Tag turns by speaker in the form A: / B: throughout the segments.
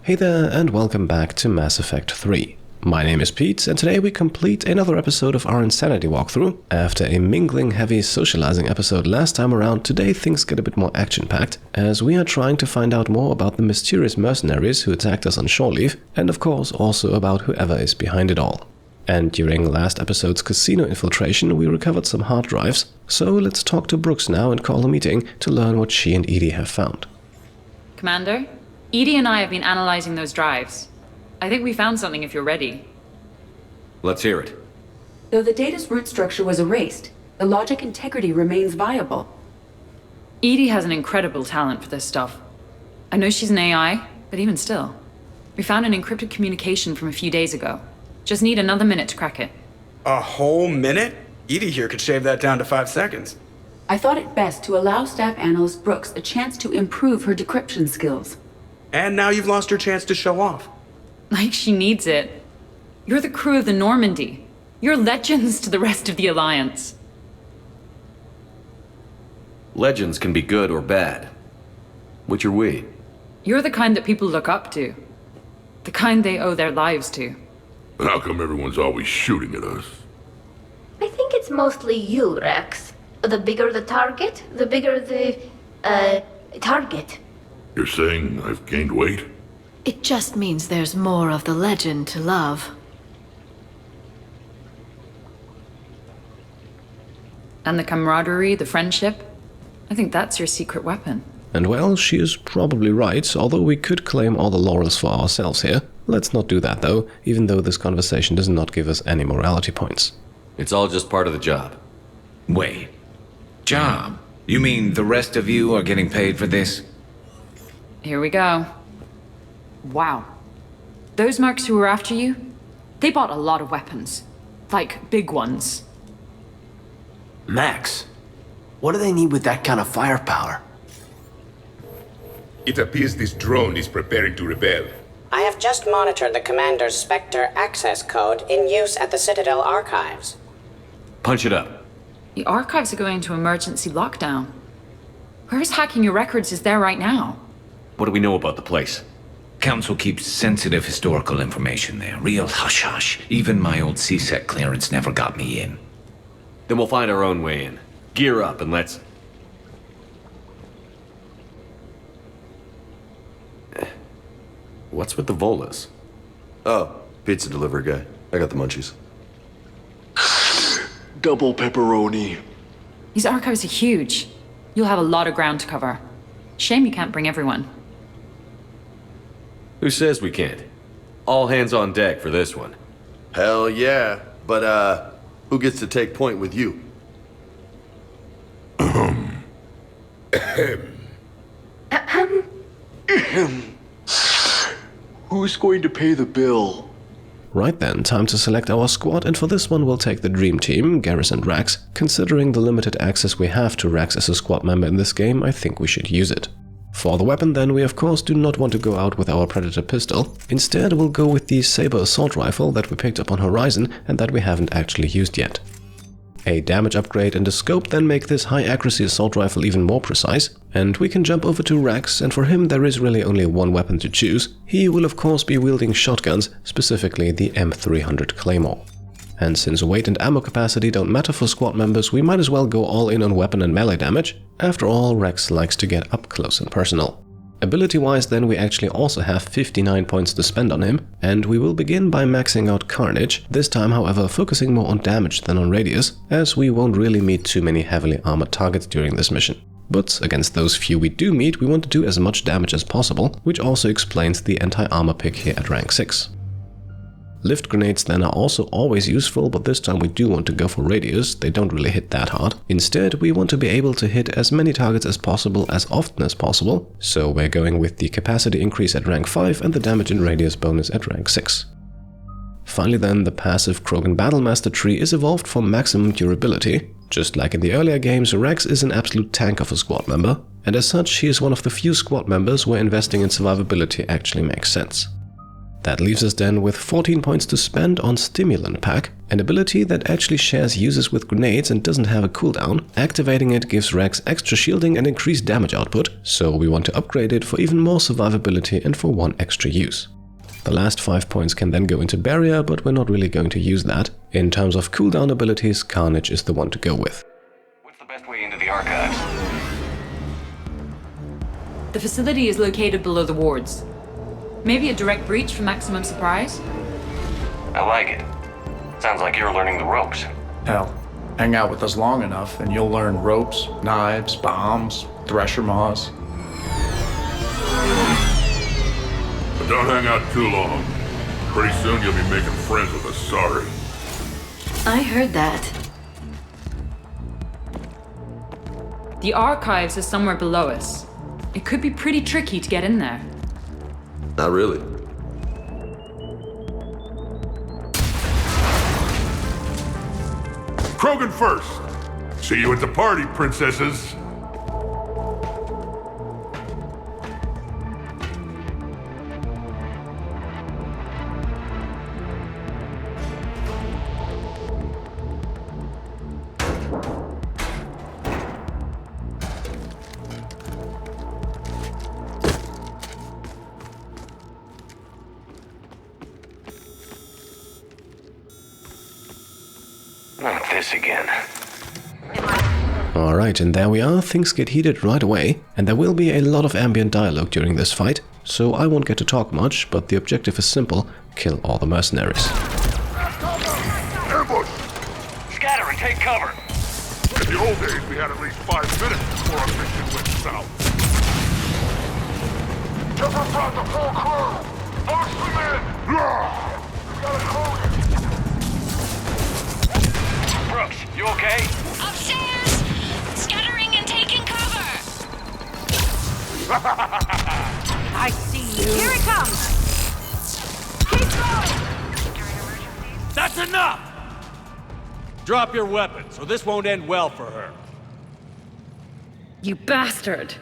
A: Hey there, and welcome back to Mass Effect 3. My name is Pete, and today we complete another episode of our Insanity walkthrough. After a mingling heavy socializing episode last time around, today things get a bit more action-packed, as we are trying to find out more about the mysterious mercenaries who attacked us on shore leave, and of course also about whoever is behind it all. And during last episode's casino infiltration, we recovered some hard drives, so let's talk to Brooks now and call a meeting to learn what she and Edie have found.
B: Commander, Edie and I have been analyzing those drives. I think we found something if you're ready.
C: Let's hear it.
D: Though the data's root structure was erased, the logic integrity remains viable.
B: Edie has an incredible talent for this stuff. I know she's an AI, but even still. We found an encrypted communication from a few days ago. Just need another minute to crack it.
E: A whole minute? Edie here could shave that down to 5 seconds.
D: I thought it best to allow Staff Analyst Brooks a chance to improve her decryption skills.
E: And now you've lost your chance to show off.
B: Like she needs it. You're the crew of the Normandy. You're legends to the rest of the Alliance.
C: Legends can be good or bad. Which are we?
B: You're the kind that people look up to. The kind they owe their lives to.
F: How come everyone's always shooting at us?
G: I think it's mostly you, Rex. The bigger the target, the bigger the, target.
F: You're saying I've gained weight?
H: It just means there's more of the legend to love.
B: And the camaraderie, the friendship. I think that's your secret weapon.
A: And well, she is probably right, although we could claim all the laurels for ourselves here. Let's not do that though, even though this conversation does not give us any morality points.
C: It's all just part of the job.
I: Wait. Job? You mean the rest of you are getting paid for this?
B: Here we go. Wow. Those mercs who were after you, they bought a lot of weapons. Like, big ones.
J: Max, what do they need with that kind of firepower?
F: It appears this drone is preparing to rebel.
K: I have just monitored the Commander's Spectre access code in use at the Citadel Archives.
C: Punch it up.
B: The archives are going into emergency lockdown. Whoever's hacking your records is there right now.
C: What do we know about the place?
I: Council keeps sensitive historical information there. Real hush-hush. Even my old CIC clearance never got me in.
C: Then we'll find our own way in. Gear up and let's... What's with the Volas?
L: Oh, pizza delivery guy. I got the munchies.
J: Double pepperoni.
B: These archives are huge. You'll have a lot of ground to cover. Shame you can't bring everyone.
C: Who says we can't? All hands on deck for this one.
L: Hell yeah. But, who gets to take point with you?
J: Who's going to pay the bill?
A: Right then, time to select our squad, and for this one we'll take the Dream Team, Garrus and Rax. Considering the limited access we have to Rax as a squad member in this game, I think we should use it. For the weapon then, we of course do not want to go out with our Predator pistol. Instead, we'll go with the Saber assault rifle that we picked up on Horizon and that we haven't actually used yet. A damage upgrade and a scope then make this high accuracy assault rifle even more precise, and we can jump over to Rax, and for him there is really only one weapon to choose. He will of course be wielding shotguns, specifically the M300 Claymore. And since weight and ammo capacity don't matter for squad members, we might as well go all in on weapon and melee damage. After all, Rax likes to get up close and personal. Ability-wise then, we actually also have 59 points to spend on him, and we will begin by maxing out Carnage, this time however focusing more on damage than on radius, as we won't really meet too many heavily armored targets during this mission. But against those few we do meet, we want to do as much damage as possible, which also explains the anti-armor pick here at rank 6. Lift grenades then are also always useful, but this time we do want to go for radius, they don't really hit that hard. Instead, we want to be able to hit as many targets as possible as often as possible, so we're going with the capacity increase at rank 5 and the damage and radius bonus at rank 6. Finally then, the passive Krogan Battlemaster tree is evolved for maximum durability. Just like in the earlier games, Rex is an absolute tank of a squad member, and as such he is one of the few squad members where investing in survivability actually makes sense. That leaves us then with 14 points to spend on Stimulant Pack, an ability that actually shares users with grenades and doesn't have a cooldown. Activating it gives Rex extra shielding and increased damage output, so we want to upgrade it for even more survivability and for 1 extra use. The last 5 points can then go into Barrier, but we're not really going to use that. In terms of cooldown abilities, Carnage is the one to go with.
M: What's the best way into the archives?
B: The facility is located below the wards. Maybe a direct breach for maximum surprise?
M: I like it. Sounds like you're learning the ropes.
N: Hell, hang out with us long enough and you'll learn ropes, knives, bombs, thresher maws.
F: But don't hang out too long. Pretty soon you'll be making friends with us, sorry.
H: I heard that.
B: The archives is somewhere below us. It could be pretty tricky to get in there.
L: Not really.
F: Krogan first. See you at the party, princesses.
M: Not this again.
A: Alright, and there we are, things get heated right away, and there will be a lot of ambient dialogue during this fight, so I won't get to talk much, but the objective is simple: kill all the mercenaries.
F: Ambush!
M: Scatter and take cover!
F: In the old days, we had at least 5 minutes before our mission went south. Shepard brought the full crew! Force them in! We gotta close it!
M: Brooks, you okay?
O: Upstairs! Scattering and taking cover!
P: I see you.
O: Here it comes!
P: Keep going!
Q: That's enough! Drop your weapons, or this won't end well for her.
B: You bastard!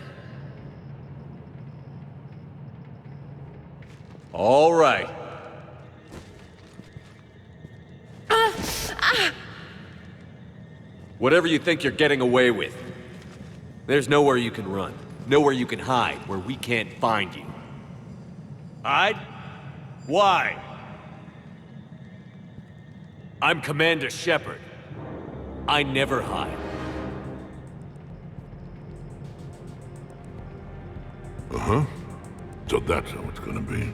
Q: All right. Whatever you think you're getting away with, there's nowhere you can run, nowhere you can hide where we can't find you. Hide? Why? I'm Commander Shepard. I never hide.
F: Uh-huh. So that's how it's gonna be.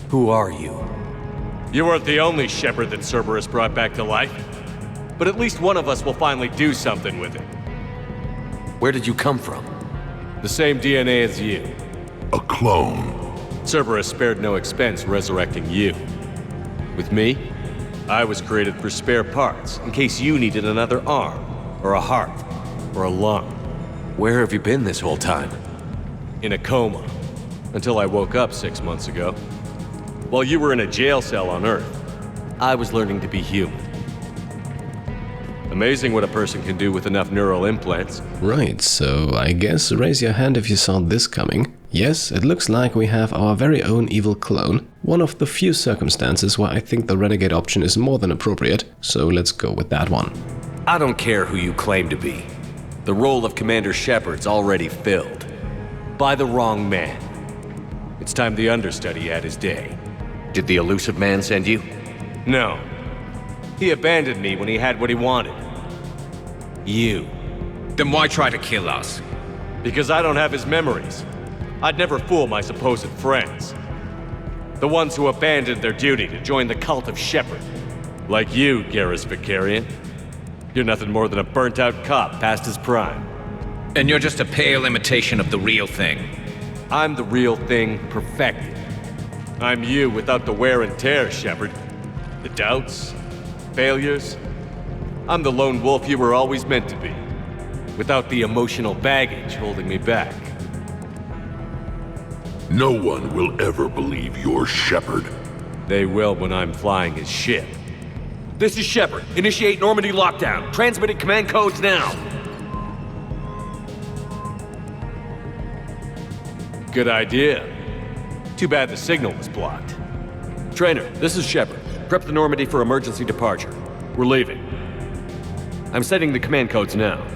Q: Who are you? You weren't the only Shepard that Cerberus brought back to life. But at least one of us will finally do something with it. Where did you come from? The same DNA as you.
F: A clone.
Q: Cerberus spared no expense resurrecting you. With me, I was created for spare parts, in case you needed another arm, or a heart, or a lung. Where have you been this whole time? In a coma, until I woke up 6 months ago. While you were in a jail cell on Earth, I was learning to be human. Amazing what a person can do with enough neural implants.
A: Right, so I guess raise your hand if you saw this coming. Yes, it looks like we have our very own evil clone, one of the few circumstances where I think the renegade option is more than appropriate, so let's go with that one.
C: I don't care who you claim to be. The role of Commander Shepard's already filled.
Q: By the wrong man. It's time the understudy had his day.
C: Did the elusive man send you?
Q: No. He abandoned me when he had what he wanted. You.
I: Then why try to kill us?
Q: Because I don't have his memories. I'd never fool my supposed friends. The ones who abandoned their duty to join the cult of Shepard. Like you, Garrus Vicarian. You're nothing more than a burnt-out cop past his prime.
I: And you're just a pale imitation of the real thing.
Q: I'm the real thing perfected. I'm you without the wear and tear, Shepard. The doubts, failures. I'm the lone wolf you were always meant to be. Without the emotional baggage holding me back.
F: No one will ever believe you're Shepard.
Q: They will when I'm flying his ship.
C: This is Shepard. Initiate Normandy lockdown. Transmitting command codes now.
Q: Good idea. Too bad the signal was blocked.
C: Trainer, this is Shepard. Prep the Normandy for emergency departure. We're leaving. I'm setting the command codes now.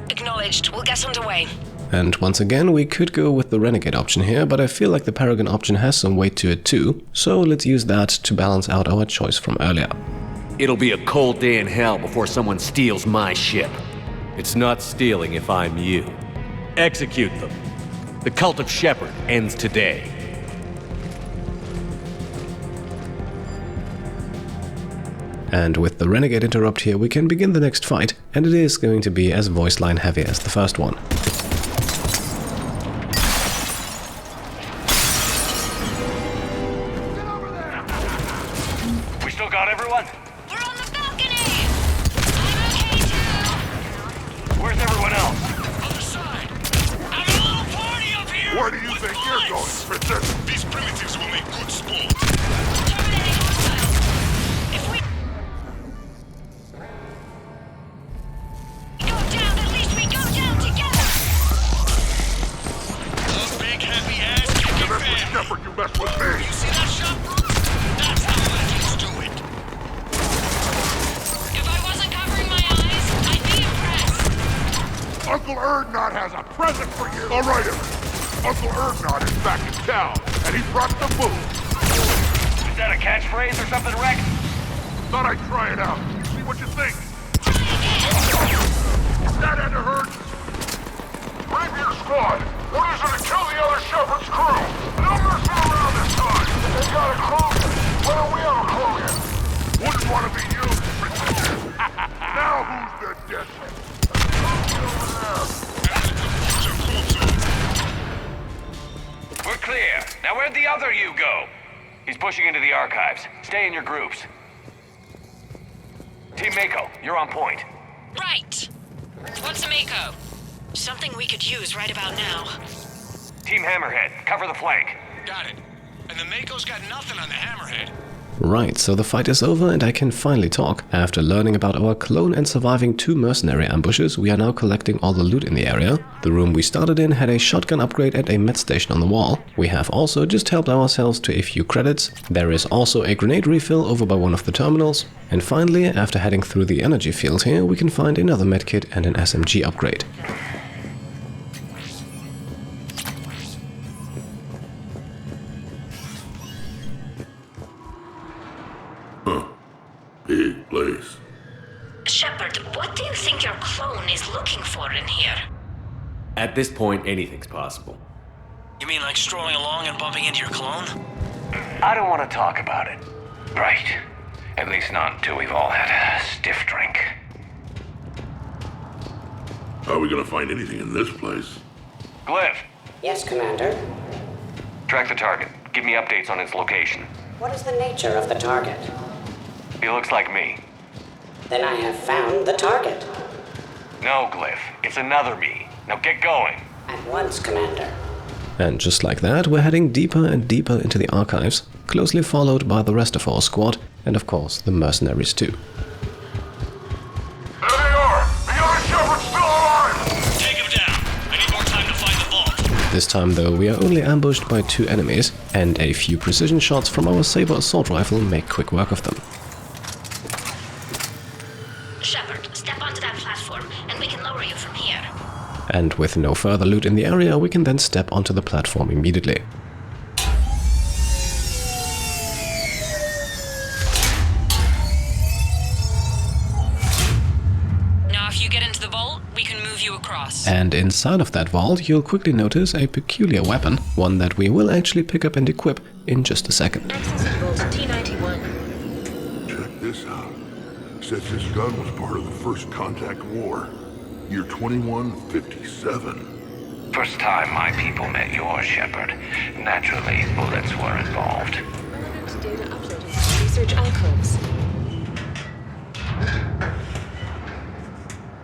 O: Acknowledged. We'll get underway.
A: And once again, we could go with the Renegade option here, but I feel like the Paragon option has some weight to it too, so let's use that to balance out our choice from earlier.
C: It'll be a cold day in hell before someone steals my ship.
Q: It's not stealing if I'm you. Execute them. The cult of Shepard ends today.
A: And with the Renegade interrupt here, we can begin the next fight, and it is going to be as voice line heavy as the first one.
M: We still got everyone?
O: We're on the balcony! I'm okay too!
M: Where's everyone else?
P: Other side! Having a little party up here!
F: Where do you think you're going, Princess?
P: These primitives will make good sport.
O: Terminating hostiles! If we go down, at least we go down together!
P: A big happy ass kicking family!
F: Shepard, you mess with me!
P: You see that shot, Brooks? That's how legends do it!
O: If I wasn't covering my eyes, I'd be impressed.
F: Uncle Erdnot has a present for you! All right, Uncle Erdnot is back in town, and he brought the food.
M: Is that a catchphrase or something, Rex?
F: Thought I'd try it out. See what you think. That had to hurt. Rapier squad, orders are to kill the other Shepard's crew. No messing around this time. They got a crew. Why don't we have a crew here? Wouldn't want to be you. Now who's the death?
M: We're clear. Now where'd the other you go? He's pushing into the archives. Stay in your groups. Team Mako, you're on point.
O: Right. What's a Mako? Something we could use right about now.
M: Team Hammerhead, cover the flank.
P: Got it. And the Mako's got nothing on the Hammerhead.
A: Right, so the fight is over and I can finally talk. After learning about our clone and surviving 2 mercenary ambushes, we are now collecting all the loot in the area. The room we started in had a shotgun upgrade and a med station on the wall. We have also just helped ourselves to a few credits. There is also a grenade refill over by one of the terminals. And finally, after heading through the energy field here, we can find another medkit and an SMG upgrade.
F: Big place.
O: Shepard, what do you think your clone is looking for in here?
C: At this point, anything's possible.
P: You mean like strolling along and bumping into your clone?
I: I don't want to talk about it. Right. At least not until we've all had a stiff drink.
F: How are we gonna find anything in this place?
M: Glyph,
K: Yes, Commander.
M: track the target. Give me updates on its location.
K: What is the nature of the target?
M: He looks like me.
K: Then I have found the target.
M: No, Glyph. It's another me. Now get going.
K: At once, Commander.
A: And just like that, we're heading deeper and deeper into the archives, closely followed by the rest of our squad, and of course the mercenaries too.
F: There they are! The other Shepard's still alive!
P: Take him down. I need more time to find the vault.
A: This time though, we are only ambushed by 2 enemies, and a few precision shots from our Saber assault rifle make quick work of them.
O: Shepard, step onto that platform, and we can lower you from here.
A: And with no further loot in the area, we can then step onto the platform immediately.
O: Now if you get into the vault, we can move you across.
A: And inside of that vault, you'll quickly notice a peculiar weapon, one that we will actually pick up and equip in just a second.
F: Check this out. Says this gun was part of the First Contact War. Year 2157.
I: First time my people met yours, Shepard. Naturally, bullets were involved.
R: Data uploaded. Research alcoves.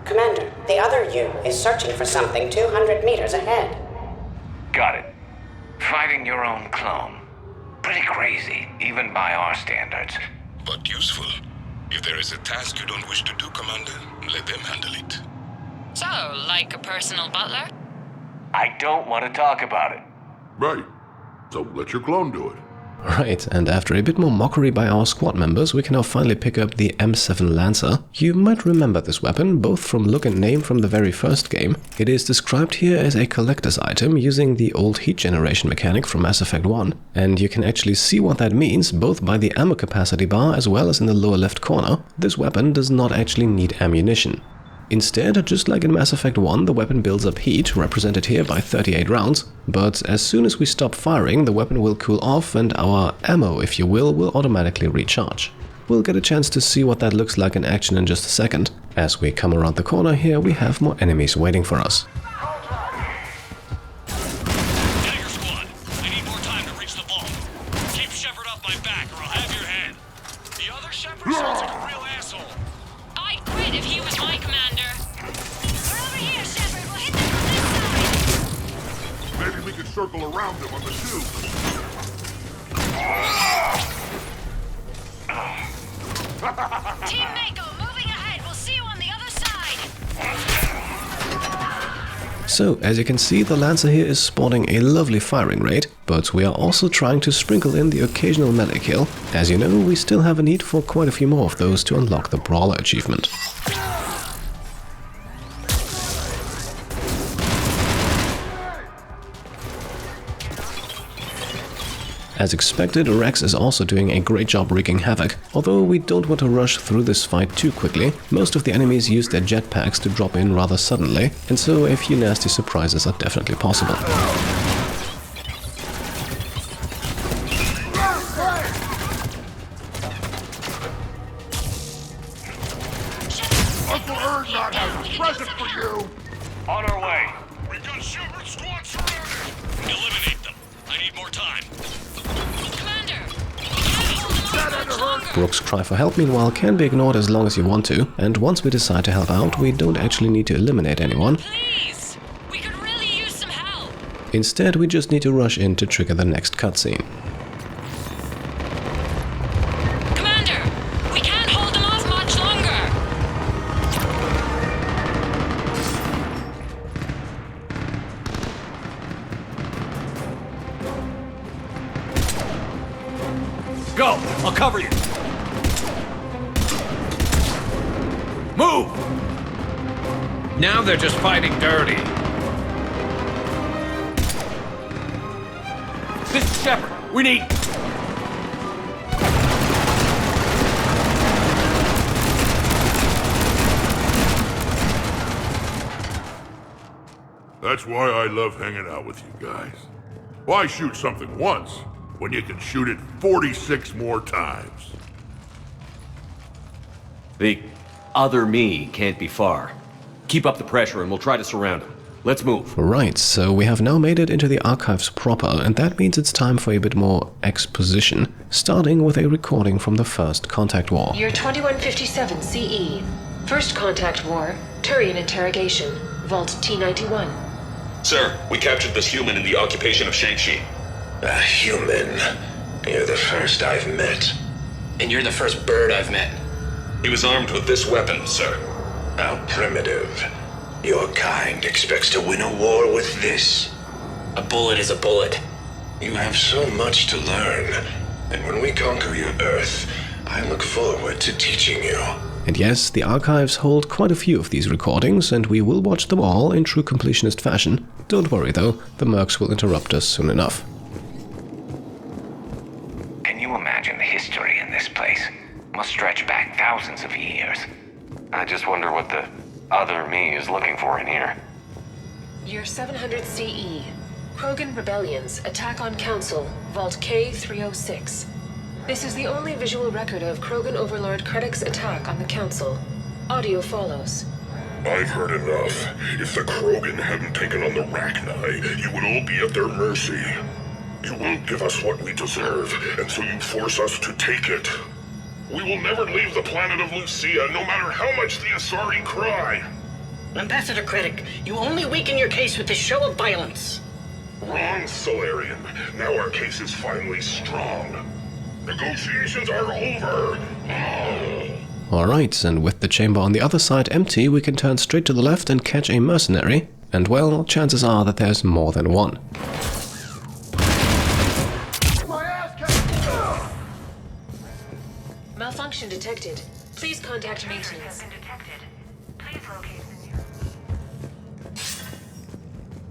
K: Commander, the other you is searching for something 200 meters ahead.
I: Got it. Fighting your own clone. Pretty crazy, even by our standards.
F: But useful. If there is a task you don't wish to do, Commander, let them handle it.
O: So, like a personal butler?
M: I don't want to talk about it.
F: Right. So let your clone do it.
A: Right, and after a bit more mockery by our squad members, we can now finally pick up the M7 Lancer. You might remember this weapon, both from look and name from the very first game. It is described here as a collector's item using the old heat generation mechanic from Mass Effect 1, and you can actually see what that means both by the ammo capacity bar as well as in the lower left corner. This weapon does not actually need ammunition. Instead, just like in Mass Effect 1, the weapon builds up heat, represented here by 38 rounds, but as soon as we stop firing, the weapon will cool off and our ammo, if you will automatically recharge. We'll get a chance to see what that looks like in action in just a second. As we come around the corner here, we have more enemies waiting for us.
P: Dagger squad, I need more time to reach the vault. Keep Shepard off my back or I'll have your head. The other Shepard sounds like a real asshole.
O: I'd quit if he was my commander. We're over here, Shepard. We'll hit them from this side.
F: Maybe we could circle around them on the tube.
O: Team Mako, moving ahead. We'll see you on the other side.
A: So, as you can see, the Lancer here is sporting a lovely firing rate, but we are also trying to sprinkle in the occasional melee kill. As you know, we still have a need for quite a few more of those to unlock the Brawler achievement. As expected, Rex is also doing a great job wreaking havoc. Although we don't want to rush through this fight too quickly, most of the enemies use their jetpacks to drop in rather suddenly, and so a few nasty surprises are definitely possible.
F: Uncle Ernot has a present for you!
M: On our way.
F: We got Shepard squad surrounded!
P: Eliminate them. I need more time.
O: Commander, we can't hold them off much longer.
A: Brooks' cry for help, meanwhile, can be ignored as long as you want to, and once we decide to help out, we don't actually need to eliminate anyone.
O: Please, we could really use some help.
A: Instead, we just need to rush in to trigger the next cutscene.
O: Commander, we can't hold them off much longer.
C: Go! I'll cover you!
I: Move! Now they're just fighting dirty.
C: This is Shepard! We need...
F: That's why I love hanging out with you guys. Why shoot something once when you can shoot it 46 more times?
C: The other me can't be far. Keep up the pressure and we'll try to surround him. Let's move.
A: Right, so we have now made it into the archives proper, and that means it's time for a bit more exposition, starting with a recording from the First Contact War.
R: Year 2157 CE. First Contact War. Turian interrogation. Vault T91.
S: Sir, we captured this human in the occupation of Shang-Chi.
T: A human? You're the first I've met.
S: And you're the first bird I've met. He was armed with this weapon, sir.
T: How primitive. Your kind expects to win a war with this.
S: A bullet is a bullet.
T: You have so much to learn. And when we conquer your Earth, I look forward to teaching you.
A: And yes, the archives hold quite a few of these recordings, and we will watch them all in true completionist fashion. Don't worry though, the mercs will interrupt us soon enough.
I: Can you imagine the history in this place? Must stretch back thousands of years.
M: I just wonder what the other me is looking for in here.
R: Year 700 CE. Krogan Rebellions. Attack on Council. Vault K306. This is the only visual record of Krogan Overlord Krennic's attack on the Council. Audio follows.
F: I've heard enough. If the Krogan hadn't taken on the Rachni, you would all be at their mercy. You won't give us what we deserve, and so you force us to take it. We will never leave the planet of Lucia, no matter how much the Asari cry.
U: Ambassador Krennic, you only weaken your case with this show of violence.
F: Wrong, Solarian. Now our case is finally strong. Negotiations are over.
A: Alright, and with the chamber on the other side empty, we can turn straight to the left and catch a mercenary, and well, chances are that there's more than one.
R: Malfunction detected. Please contact maintenance.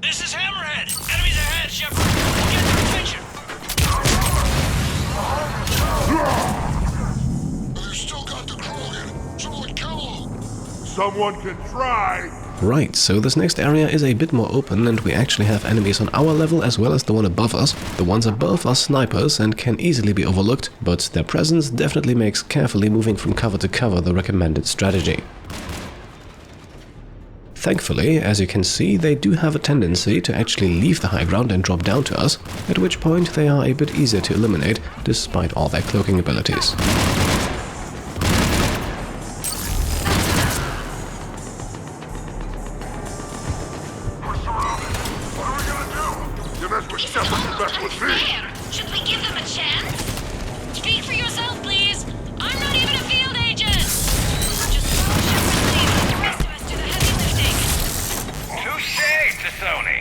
P: This is Hammerhead! Enemies ahead, Shepard! Get their attention!
F: They still got the Krogan. Someone kill them. Someone can try.
A: Right, so this next area is a bit more open and we actually have enemies on our level as well as the one above us. The ones above are snipers and can easily be overlooked, but their presence definitely makes carefully moving from cover to cover the recommended strategy. Thankfully, as you can see, they do have a tendency to actually leave the high ground and drop down to us, at which point they are a bit easier to eliminate despite all their cloaking abilities.
O: Should we give them a chance? Speak for yourself, please. I'm not even a field agent. Just follow Shepard's lead and the rest of us do the heavy lifting.
M: Touche, Tassoni.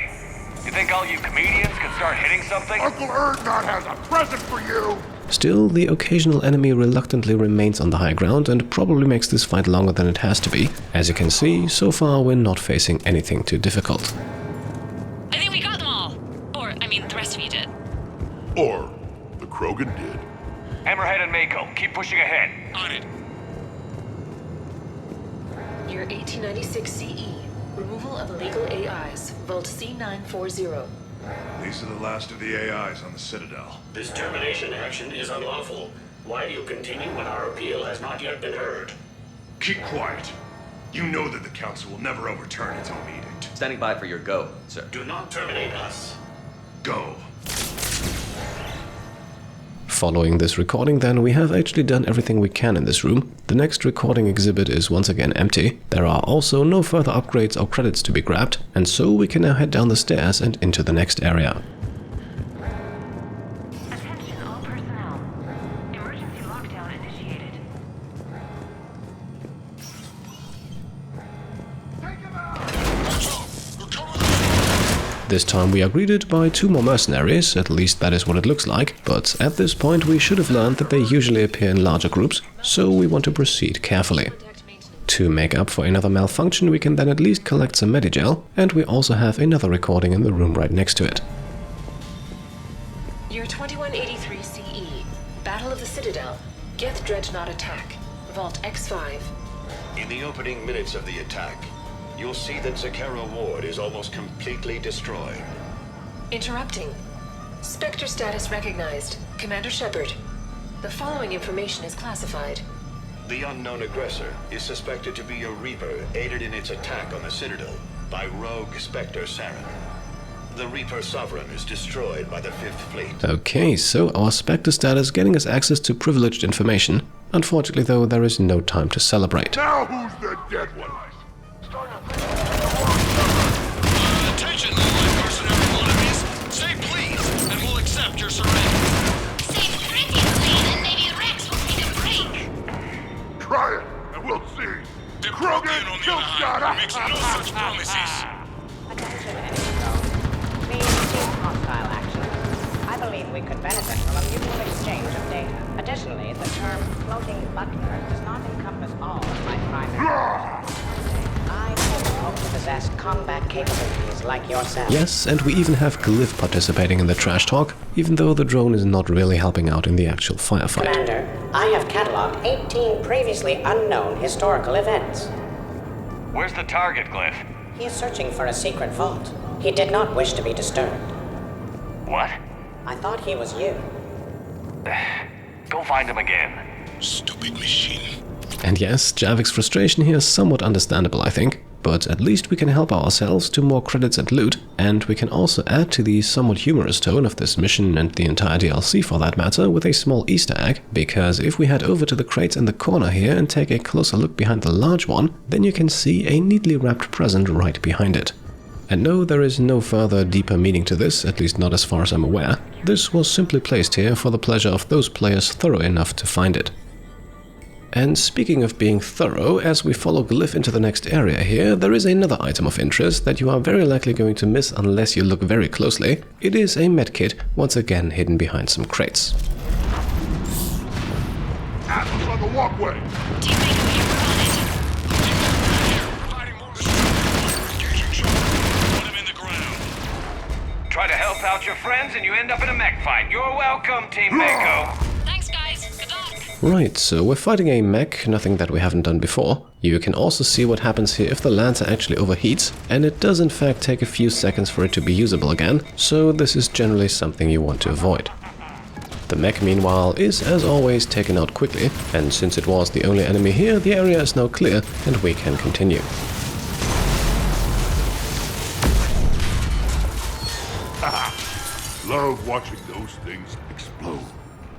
M: You think all you comedians can start hitting something?
F: Uncle Erdnot has a present for you.
A: Still, the occasional enemy reluctantly remains on the high ground and probably makes this fight longer than it has to be. As you can see, so far we're not facing anything too difficult.
O: I think we got them all. Or, I mean, the rest of you did.
F: Or the Krogan did.
M: Hammerhead and Mako, keep pushing ahead.
P: On it.
R: Year 1896 CE. Removal of illegal AIs. Vault C940.
F: These are the last of the AIs on the Citadel.
D: This termination action is unlawful. Why do you continue when our appeal has not yet been heard?
F: Keep quiet. You know that the Council will never overturn its own edict.
C: Standing by for your go, sir.
D: Do not terminate us.
F: Go.
A: Following this recording then, we have actually done everything we can in this room. The next recording exhibit is once again empty. There are also no further upgrades or credits to be grabbed, and so we can now head down the stairs and into the next area.
O: Attention all personnel. Emergency lockdown initiated.
A: This time we are greeted by two more mercenaries, at least that is what it looks like, but at this point we should have learned that they usually appear in larger groups, so we want to proceed carefully. To make up for another malfunction, we can then at least collect some Medigel, and we also have another recording in the room right next to it.
R: Year 2183 CE. Battle of the Citadel. Geth Dreadnought attack. Vault X5.
T: In the opening minutes of the attack, you'll see that Zakera Ward is almost completely destroyed.
R: Interrupting. Spectre status recognized. Commander Shepard. The following information is classified.
T: The unknown aggressor is suspected to be a Reaper aided in its attack on the Citadel by rogue Spectre Saren. The Reaper Sovereign is destroyed by the 5th Fleet.
A: Okay, so our Spectre status getting us access to privileged information. Unfortunately though, there is no time to celebrate.
F: Now who's the dead one?
P: Attention, low-line mercenary wannabes. Say please, and we'll accept your surrender.
O: Say pretty clean and maybe Rex will take a break.
F: Try it, and we'll see.
P: The
F: Krogan
P: on the other hand makes no such promises.
K: Attention, enemy drone. Please cease hostile action. I believe we could benefit from a mutual exchange of data. Additionally, the term floating butler does not encompass all of my primary I hope to possess combat capabilities like yourself.
A: Yes, and we even have Glyph participating in the trash talk, even though the drone is not really helping out in the actual firefight.
K: Commander, I have cataloged 18 previously unknown historical events.
M: Where's the target, Glyph?
K: He is searching for a secret vault. He did not wish to be disturbed.
M: What?
K: I thought he was you.
M: Go find him again.
F: Stupid machine.
A: And yes, Javik's frustration here is somewhat understandable, I think, but at least we can help ourselves to more credits and loot, and we can also add to the somewhat humorous tone of this mission and the entire DLC for that matter with a small Easter egg, because if we head over to the crates in the corner here and take a closer look behind the large one, then you can see a neatly wrapped present right behind it. And no, there is no further deeper meaning to this, at least not as far as I'm aware. This was simply placed here for the pleasure of those players thorough enough to find it. And speaking of being thorough, as we follow Glyph into the next area here, there is another item of interest that you are very likely going to miss unless you look very closely. It is a medkit, once again hidden behind some crates.
F: Atlas on the walkway!
M: Try to help out your friends and you end up in a mech fight. You're welcome, Team Mako.
O: Thanks, guys. Good luck.
A: Right, so we're fighting a mech, nothing that we haven't done before. You can also see what happens here if the Lancer actually overheats, and it does in fact take a few seconds for it to be usable again, so this is generally something you want to avoid. The mech, meanwhile, is as always taken out quickly, and since it was the only enemy here, the area is now clear and we can continue.
F: Love watching those things explode.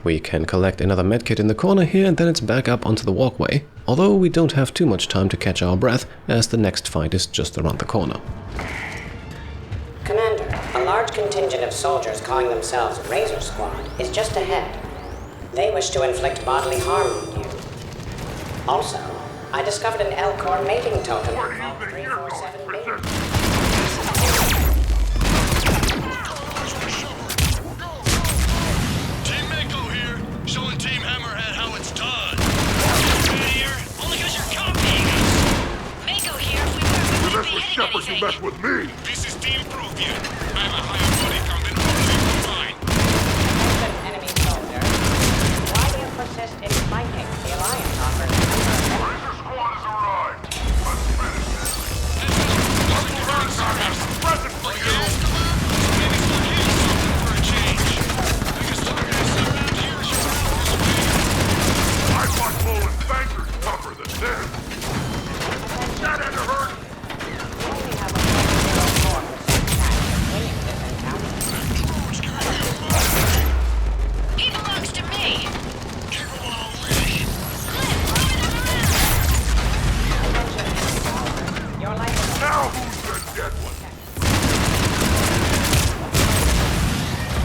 A: We can collect another medkit in the corner here and then it's back up onto the walkway, although we don't have too much time to catch our breath as the next fight is just around the corner.
K: Commander, a large contingent of soldiers calling themselves Razor Squad is just ahead. They wish to inflict bodily harm on you. Also, I discovered an L-Core mating token called 347B.
P: Showing Team Hammerhead how it's done. Here, only because you're copying us.
O: Mako here. If we were, we wouldn't be
F: with
O: hitting
F: Shepard, you
O: anything.
F: mess with me!
P: This is Team Proof. I have a higher body count than all of you combined.
K: Attention, enemy soldier. Why do you persist in fighting? The Alliance offers
F: Razor Squad has arrived! Let's finish this! I have a present for you!
P: Maybe start hitting something for a change. I guess look at this around here.
F: I thought pulling bankers tougher than this! That had to hurt!
K: only have a 0.04% chance of winning this encounter.
O: He belongs to me.
K: Your life is
F: Now who's the dead one?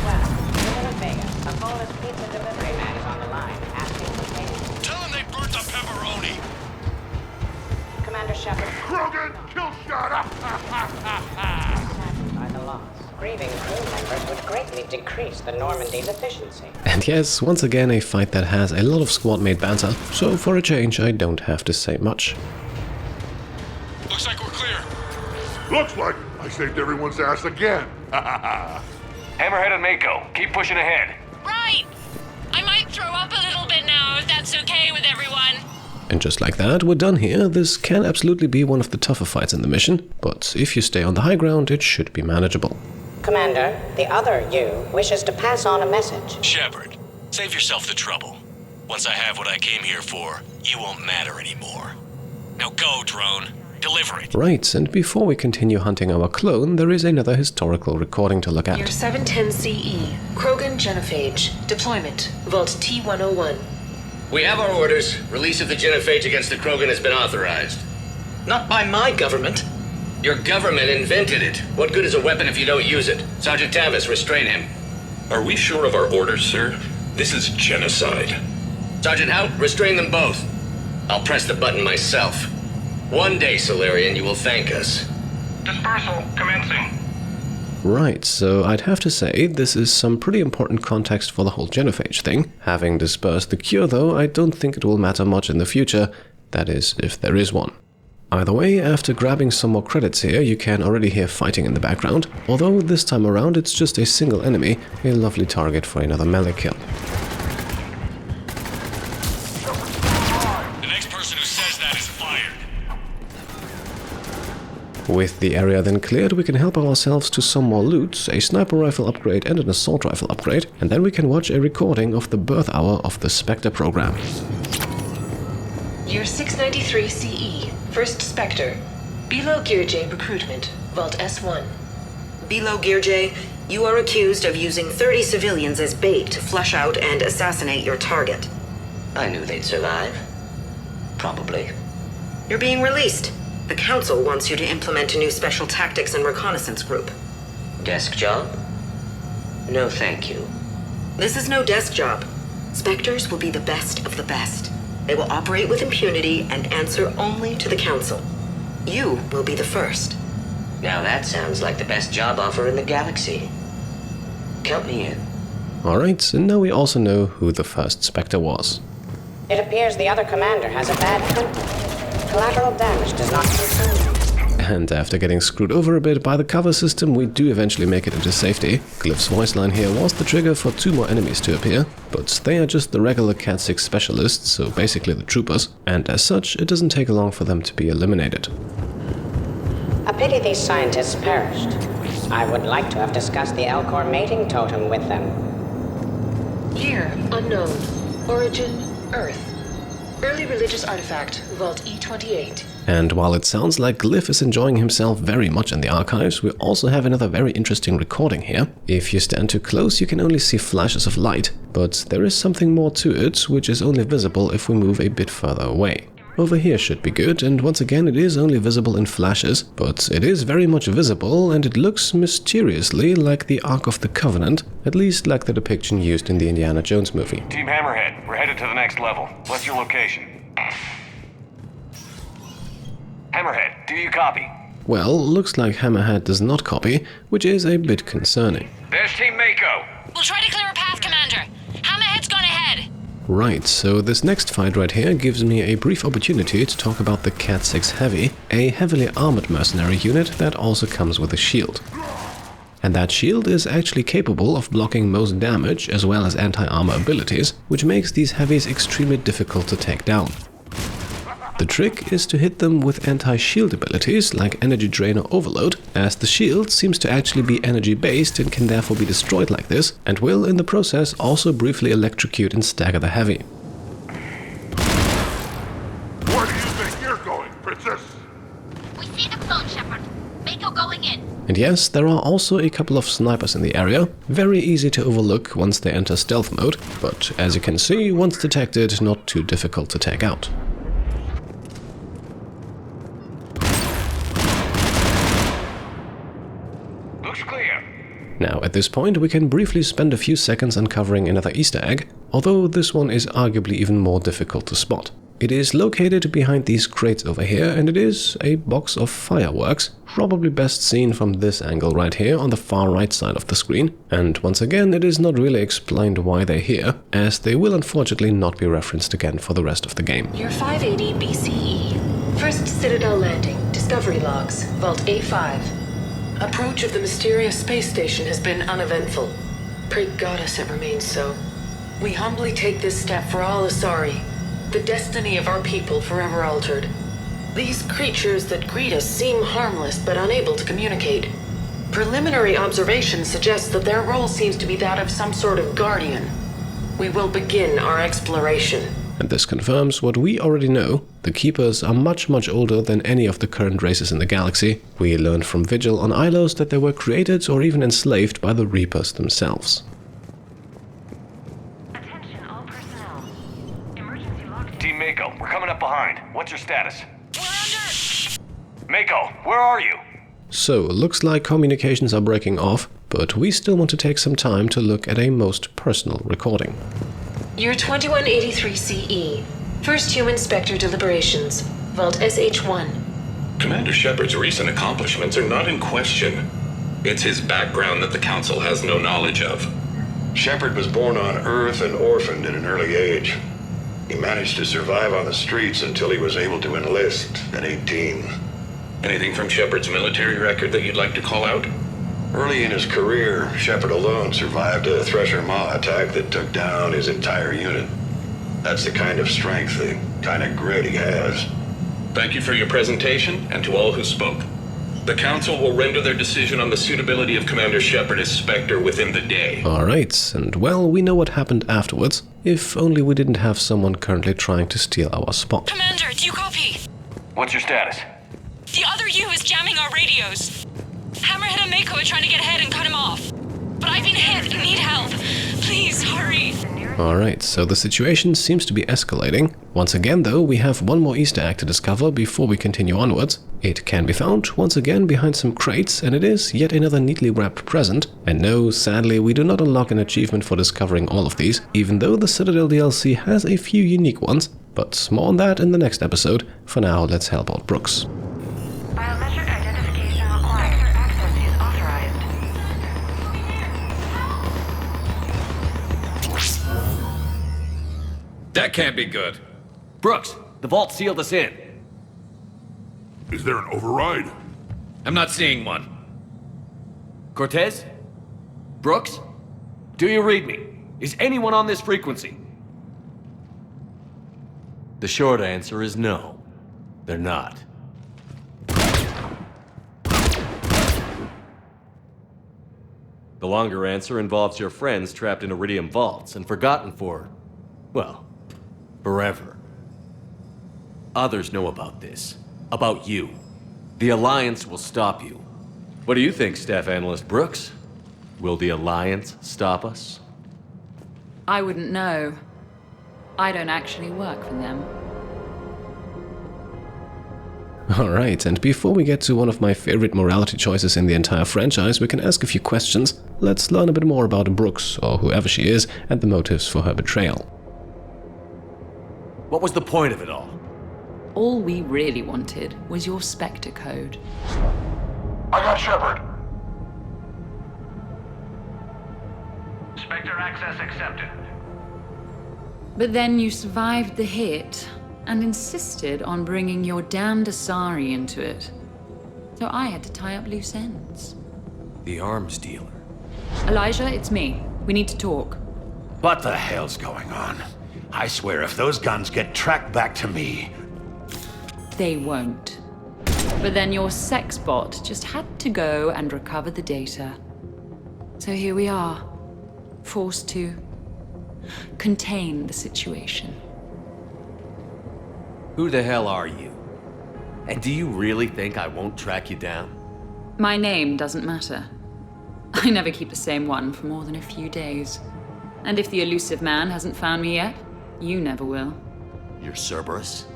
K: well. You're in Vegas. A Polish pizza delivery man is on the line, asking for payment.
P: Tell them they burnt the pepperoni.
K: Commander Shepard.
F: Krogan, kill shot!
K: By the loss. Grieving crew members would greatly decrease the Normandy's efficiency.
A: And yes, once again a fight that has a lot of squad-mate banter, so for a change I don't have to say much.
P: Looks like we're clear.
F: Looks like I saved everyone's ass again!
M: Hammerhead and Mako, keep pushing ahead.
O: Right. I might throw up a little bit now, if that's okay with everyone.
A: And just like that, we're done here. This can absolutely be one of the tougher fights in the mission, but if you stay on the high ground, it should be manageable.
K: Commander, the other you wishes to pass on a message.
P: Shepard, save yourself the trouble. Once I have what I came here for, you won't matter anymore. Now go, drone. Deliver it.
A: Right, and before we continue hunting our clone, there is another historical recording to look at.
R: Year 710 CE. Krogan genophage. Deployment. Vault T-101.
E: We have our orders. Release of the genophage against the Krogan has been authorized.
U: Not by my government.
E: Your government invented it. What good is a weapon if you don't use it? Sergeant Tavis, restrain him.
S: Are we sure of our orders, sir? This is genocide.
E: Sergeant Hout, restrain them both. I'll press the button myself. One day, Solarian, you will thank us.
M: Dispersal commencing.
A: Right, so I'd have to say this is some pretty important context for the whole genophage thing. Having dispersed the cure though, I don't think it will matter much in the future, that is, if there is one. Either way, after grabbing some more credits here, you can already hear fighting in the background, although this time around it's just a single enemy, a lovely target for another melee kill.
P: The next person who says that is fired.
A: With the area then cleared, we can help ourselves to some more loot, a sniper rifle upgrade and an assault rifle upgrade, and then we can watch a recording of the birth hour of the Spectre program.
R: Year 693 CE. First Spectre. Below Gear J recruitment. Vault S1.
V: Below Gear J, you are accused of using 30 civilians as bait to flush out and assassinate your target.
E: I knew they'd survive. Probably.
V: You're being released. The Council wants you to implement a new special tactics and reconnaissance group.
E: Desk job? No, thank you.
V: This is no desk job. Spectres will be the best of the best. They will operate with impunity and answer only to the Council. You will be the first.
E: Now that sounds like the best job offer in the galaxy. Count me in.
A: Alright, and now we also know who the first Spectre was.
K: It appears the other commander has a bad temper. Collateral damage does not concern him.
A: And after getting screwed over a bit by the cover system, we do eventually make it into safety. Glyph's voice line here was the trigger for 2 more enemies to appear, but they are just the regular Cat 6 specialists, so basically the troopers, and as such, it doesn't take long for them to be eliminated.
K: A pity these scientists perished. I would like to have discussed the Elcor mating totem with them.
R: Here, unknown. Origin, Earth. Early religious artifact, Vault E28.
A: And while it sounds like Glyph is enjoying himself very much in the archives, we also have another very interesting recording here. If you stand too close, you can only see flashes of light, but there is something more to it, which is only visible if we move a bit further away. Over here should be good, and once again it is only visible in flashes, but it is very much visible and it looks mysteriously like the Ark of the Covenant, at least like the depiction used in the Indiana Jones movie.
M: Team Hammerhead, we're headed to the next level. What's your location? Hammerhead, do you copy?
A: Well, looks like Hammerhead does not copy, which is a bit concerning.
M: There's Team Mako.
O: We'll try to clear a path, Commander. Hammerhead's gone ahead.
A: Right, so this next fight right here gives me a brief opportunity to talk about the Cat 6 Heavy, a heavily armored mercenary unit that also comes with a shield. And that shield is actually capable of blocking most damage as well as anti-armor abilities, which makes these heavies extremely difficult to take down. The trick is to hit them with anti-shield abilities like Energy Drain or Overload, as the shield seems to actually be energy-based and can therefore be destroyed like this, and will in the process also briefly electrocute and stagger the heavy.
F: Where do you think you're going, Princess?
O: We see the clone, Shepard. Mako going in.
A: And yes, there are also a couple of snipers in the area, very easy to overlook once they enter stealth mode, but as you can see, once detected, not too difficult to take out. Now, at this point, we can briefly spend a few seconds uncovering another Easter egg, although this one is arguably even more difficult to spot. It is located behind these crates over here, and it is a box of fireworks, probably best seen from this angle right here on the far right side of the screen. And once again, it is not really explained why they're here, as they will unfortunately not be referenced again for the rest of the game.
R: You're 580 BCE. First Citadel landing. Discovery logs. Vault A5. Approach of the mysterious space station has been uneventful. Pray Goddess it remains so. We humbly take this step for all Asari, the destiny of our people forever altered. These creatures that greet us seem harmless but unable to communicate. Preliminary observation suggests that their role seems to be that of some sort of guardian. We will begin our exploration.
A: And this confirms what we already know. The Keepers are much older than any of the current races in the galaxy. We learned from Vigil on Ilos that they were created or even enslaved by the Reapers themselves.
O: Attention all personnel. Emergency lock.
M: Team Mako, we're coming up behind. What's your status? We're under! Mako, where are you?
A: So, looks like communications are breaking off, but we still want to take some time to look at a most personal recording.
R: Year 2183 CE. First Human Spectre deliberations. Vault SH1.
S: Commander Shepard's recent accomplishments are not in question. It's his background that the Council has no knowledge of.
T: Shepard was born on Earth and orphaned at an early age. He managed to survive on the streets until he was able to enlist at 18.
S: Anything from Shepard's military record that you'd like to call out?
T: Early in his career, Shepard alone survived a Thresher Maw attack that took down his entire unit. That's the kind of strength, the kind of grit he has.
S: Thank you for your presentation, and to all who spoke. The Council will render their decision on the suitability of Commander Shepard as Spectre within the day.
A: Alright, and well, we know what happened afterwards. If only we didn't have someone currently trying to steal our spot.
O: Commander, do you copy?
M: What's your status?
O: The other U is jamming our radios. Hammerhead and Mako are trying to get ahead and cut him off. But I've been hit and need help. Please, hurry.
A: Alright, so the situation seems to be escalating. Once again though, we have one more Easter egg to discover before we continue onwards. It can be found, once again, behind some crates, and it is yet another neatly wrapped present. And no, sadly, we do not unlock an achievement for discovering all of these, even though the Citadel DLC has a few unique ones. But more on that in the next episode. For now, let's help out Brooks.
O: Biometric identification required. Access is authorized.
C: That can't be good. Brooks, the vault sealed us in.
F: Is there an override?
C: I'm not seeing one. Cortez? Brooks? Do you read me? Is anyone on this frequency? The short answer is no. They're not. The longer answer involves your friends trapped in Iridium vaults and forgotten for, well, forever. Others know about this. About you. The Alliance will stop you. What do you think, Staff Analyst Brooks? Will the Alliance stop us?
B: I wouldn't know. I don't actually work for them.
A: Alright, and before we get to one of my favorite morality choices in the entire franchise, we can ask a few questions. Let's learn a bit more about Brooks, or whoever she is, and the motives for her betrayal.
C: What was the point of it all?
B: All we really wanted was your Spectre code.
F: I got Shepard.
M: Spectre access accepted.
B: But then you survived the hit and insisted on bringing your damned Asari into it. So I had to tie up loose ends.
C: The arms dealer.
B: Elijah, it's me. We need to talk.
T: What the hell's going on? I swear if those guns get tracked back to me...
B: They won't. But then your sex bot just had to go and recover the data. So here we are, forced to contain the situation.
C: Who the hell are you? And do you really think I won't track you down?
B: My name doesn't matter. I never keep the same one for more than a few days. And if the elusive man hasn't found me yet, you never will.
C: You're Cerberus?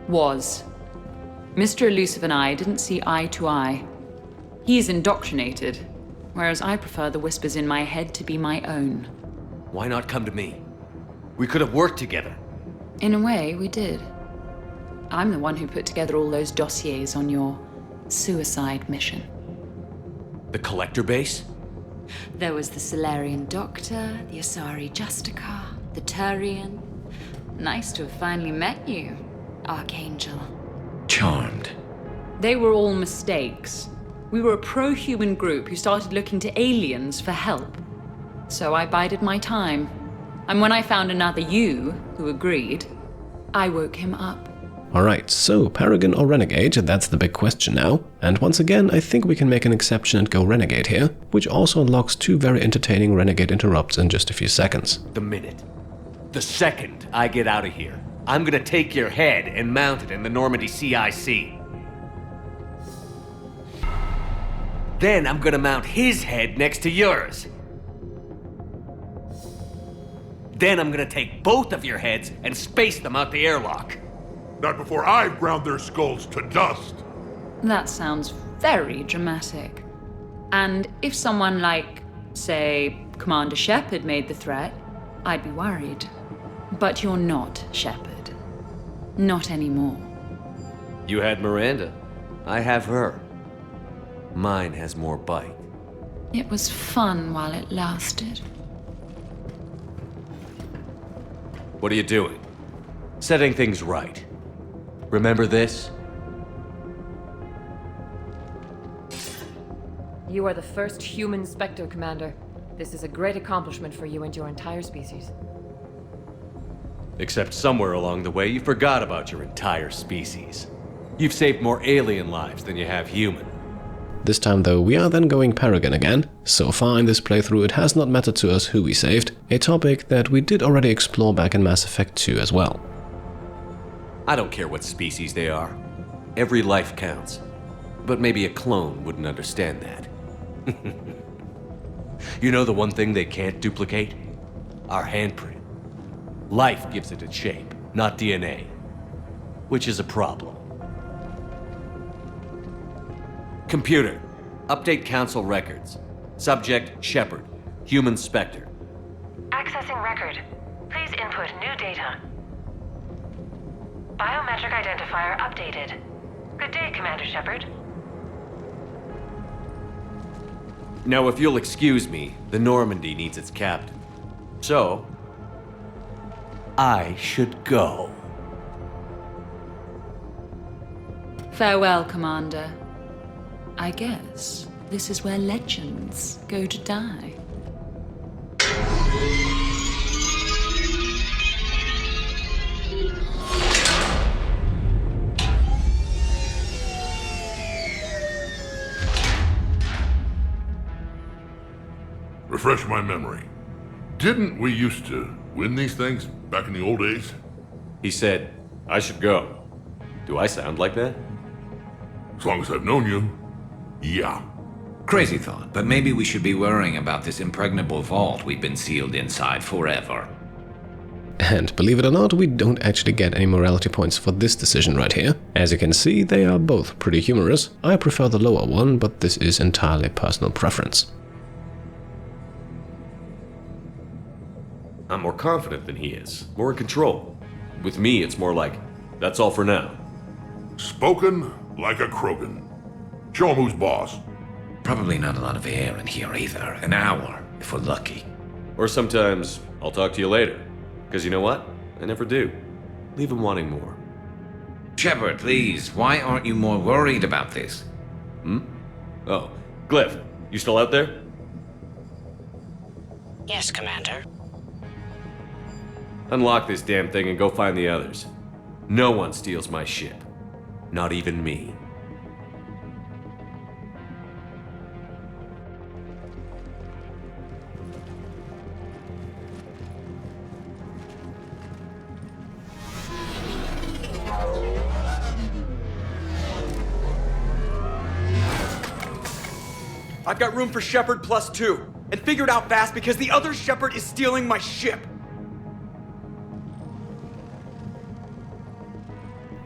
B: Was. Mr. Elusive and I didn't see eye to eye. He's indoctrinated, whereas I prefer the whispers in my head to be my own.
C: Why not come to me? We could have worked together.
B: In a way, we did. I'm the one who put together all those dossiers on your suicide mission.
C: The Collector base?
B: There was the Solarian Doctor, the Asari Justicar, the Turian. Nice to have finally met you, Archangel.
I: Charmed.
B: They were all mistakes. We were a pro-human group who started looking to aliens for help. So I bided my time. And when I found another you who agreed, I woke him up.
A: Alright, so Paragon or Renegade, that's the big question now. And once again, I think we can make an exception and go Renegade here, which also unlocks 2 very entertaining Renegade interrupts in just a few seconds.
C: The minute. The second I get out of here, I'm gonna take your head and mount it in the Normandy CIC. Then I'm gonna mount his head next to yours. Then I'm gonna take both of your heads and space them out the airlock.
F: Not before I've ground their skulls to dust.
B: That sounds very dramatic. And if someone like, say, Commander Shepard made the threat, I'd be worried. But you're not Shepard. Not anymore.
C: You had Miranda. I have her. Mine has more bite.
B: It was fun while it lasted.
C: What are you doing? Setting things right. Remember this?
G: You are the first human Spectre, Commander. This is a great accomplishment for you and your entire species.
C: Except somewhere along the way, you forgot about your entire species. You've saved more alien lives than you have human.
A: This time though, we are then going Paragon again. So far in this playthrough, it has not mattered to us who we saved, a topic that we did already explore back in Mass Effect 2 as well.
C: I don't care what species they are. Every life counts. But maybe a clone wouldn't understand that. You know the one thing they can't duplicate? Our handprint. Life gives it its shape, not DNA. Which is a problem. Computer, update Council records. Subject, Shepard. Human Spectre.
O: Accessing record. Please input new data.
J: Biometric identifier updated. Good day, Commander Shepard.
C: Now, if you'll excuse me, the Normandy needs its captain. So, I should go.
B: Farewell, Commander. I guess this is where legends go to die.
F: Refresh my memory. Didn't we used to win these things back in the old days?
C: He said, I should go. Do I sound like that?
F: As long as I've known you, yeah.
I: Crazy thought, but maybe we should be worrying about this impregnable vault we've been sealed inside forever.
A: And believe it or not, we don't actually get any morality points for this decision right here. As you can see, they are both pretty humorous. I prefer the lower one, but this is entirely personal preference.
C: I'm more confident than he is, more in control. With me, it's more like, that's all for now.
F: Spoken like a Krogan. Show him who's boss.
I: Probably not a lot of air in here either. An hour, if we're lucky.
C: Or sometimes, I'll talk to you later. Because you know what? I never do. Leave him wanting more.
I: Shepard, please, why aren't you more worried about this?
C: Oh, Glyph, you still out there?
U: Yes, Commander.
C: Unlock this damn thing and go find the others. No one steals my ship. Not even me.
N: I've got room for Shepard +2, and figure it out fast because the other Shepard is stealing my ship.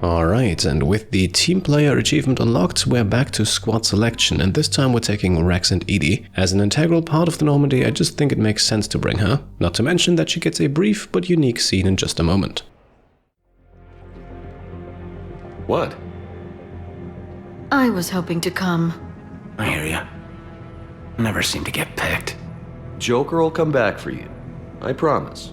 A: Alright, and with the team player achievement unlocked, we're back to squad selection, and this time we're taking Rex and Edie. As an integral part of the Normandy, I just think it makes sense to bring her, not to mention that she gets a brief but unique scene in just a moment.
C: What?
H: I was hoping to come.
W: I hear ya. Never seem to get picked.
C: Joker will come back for you. I promise.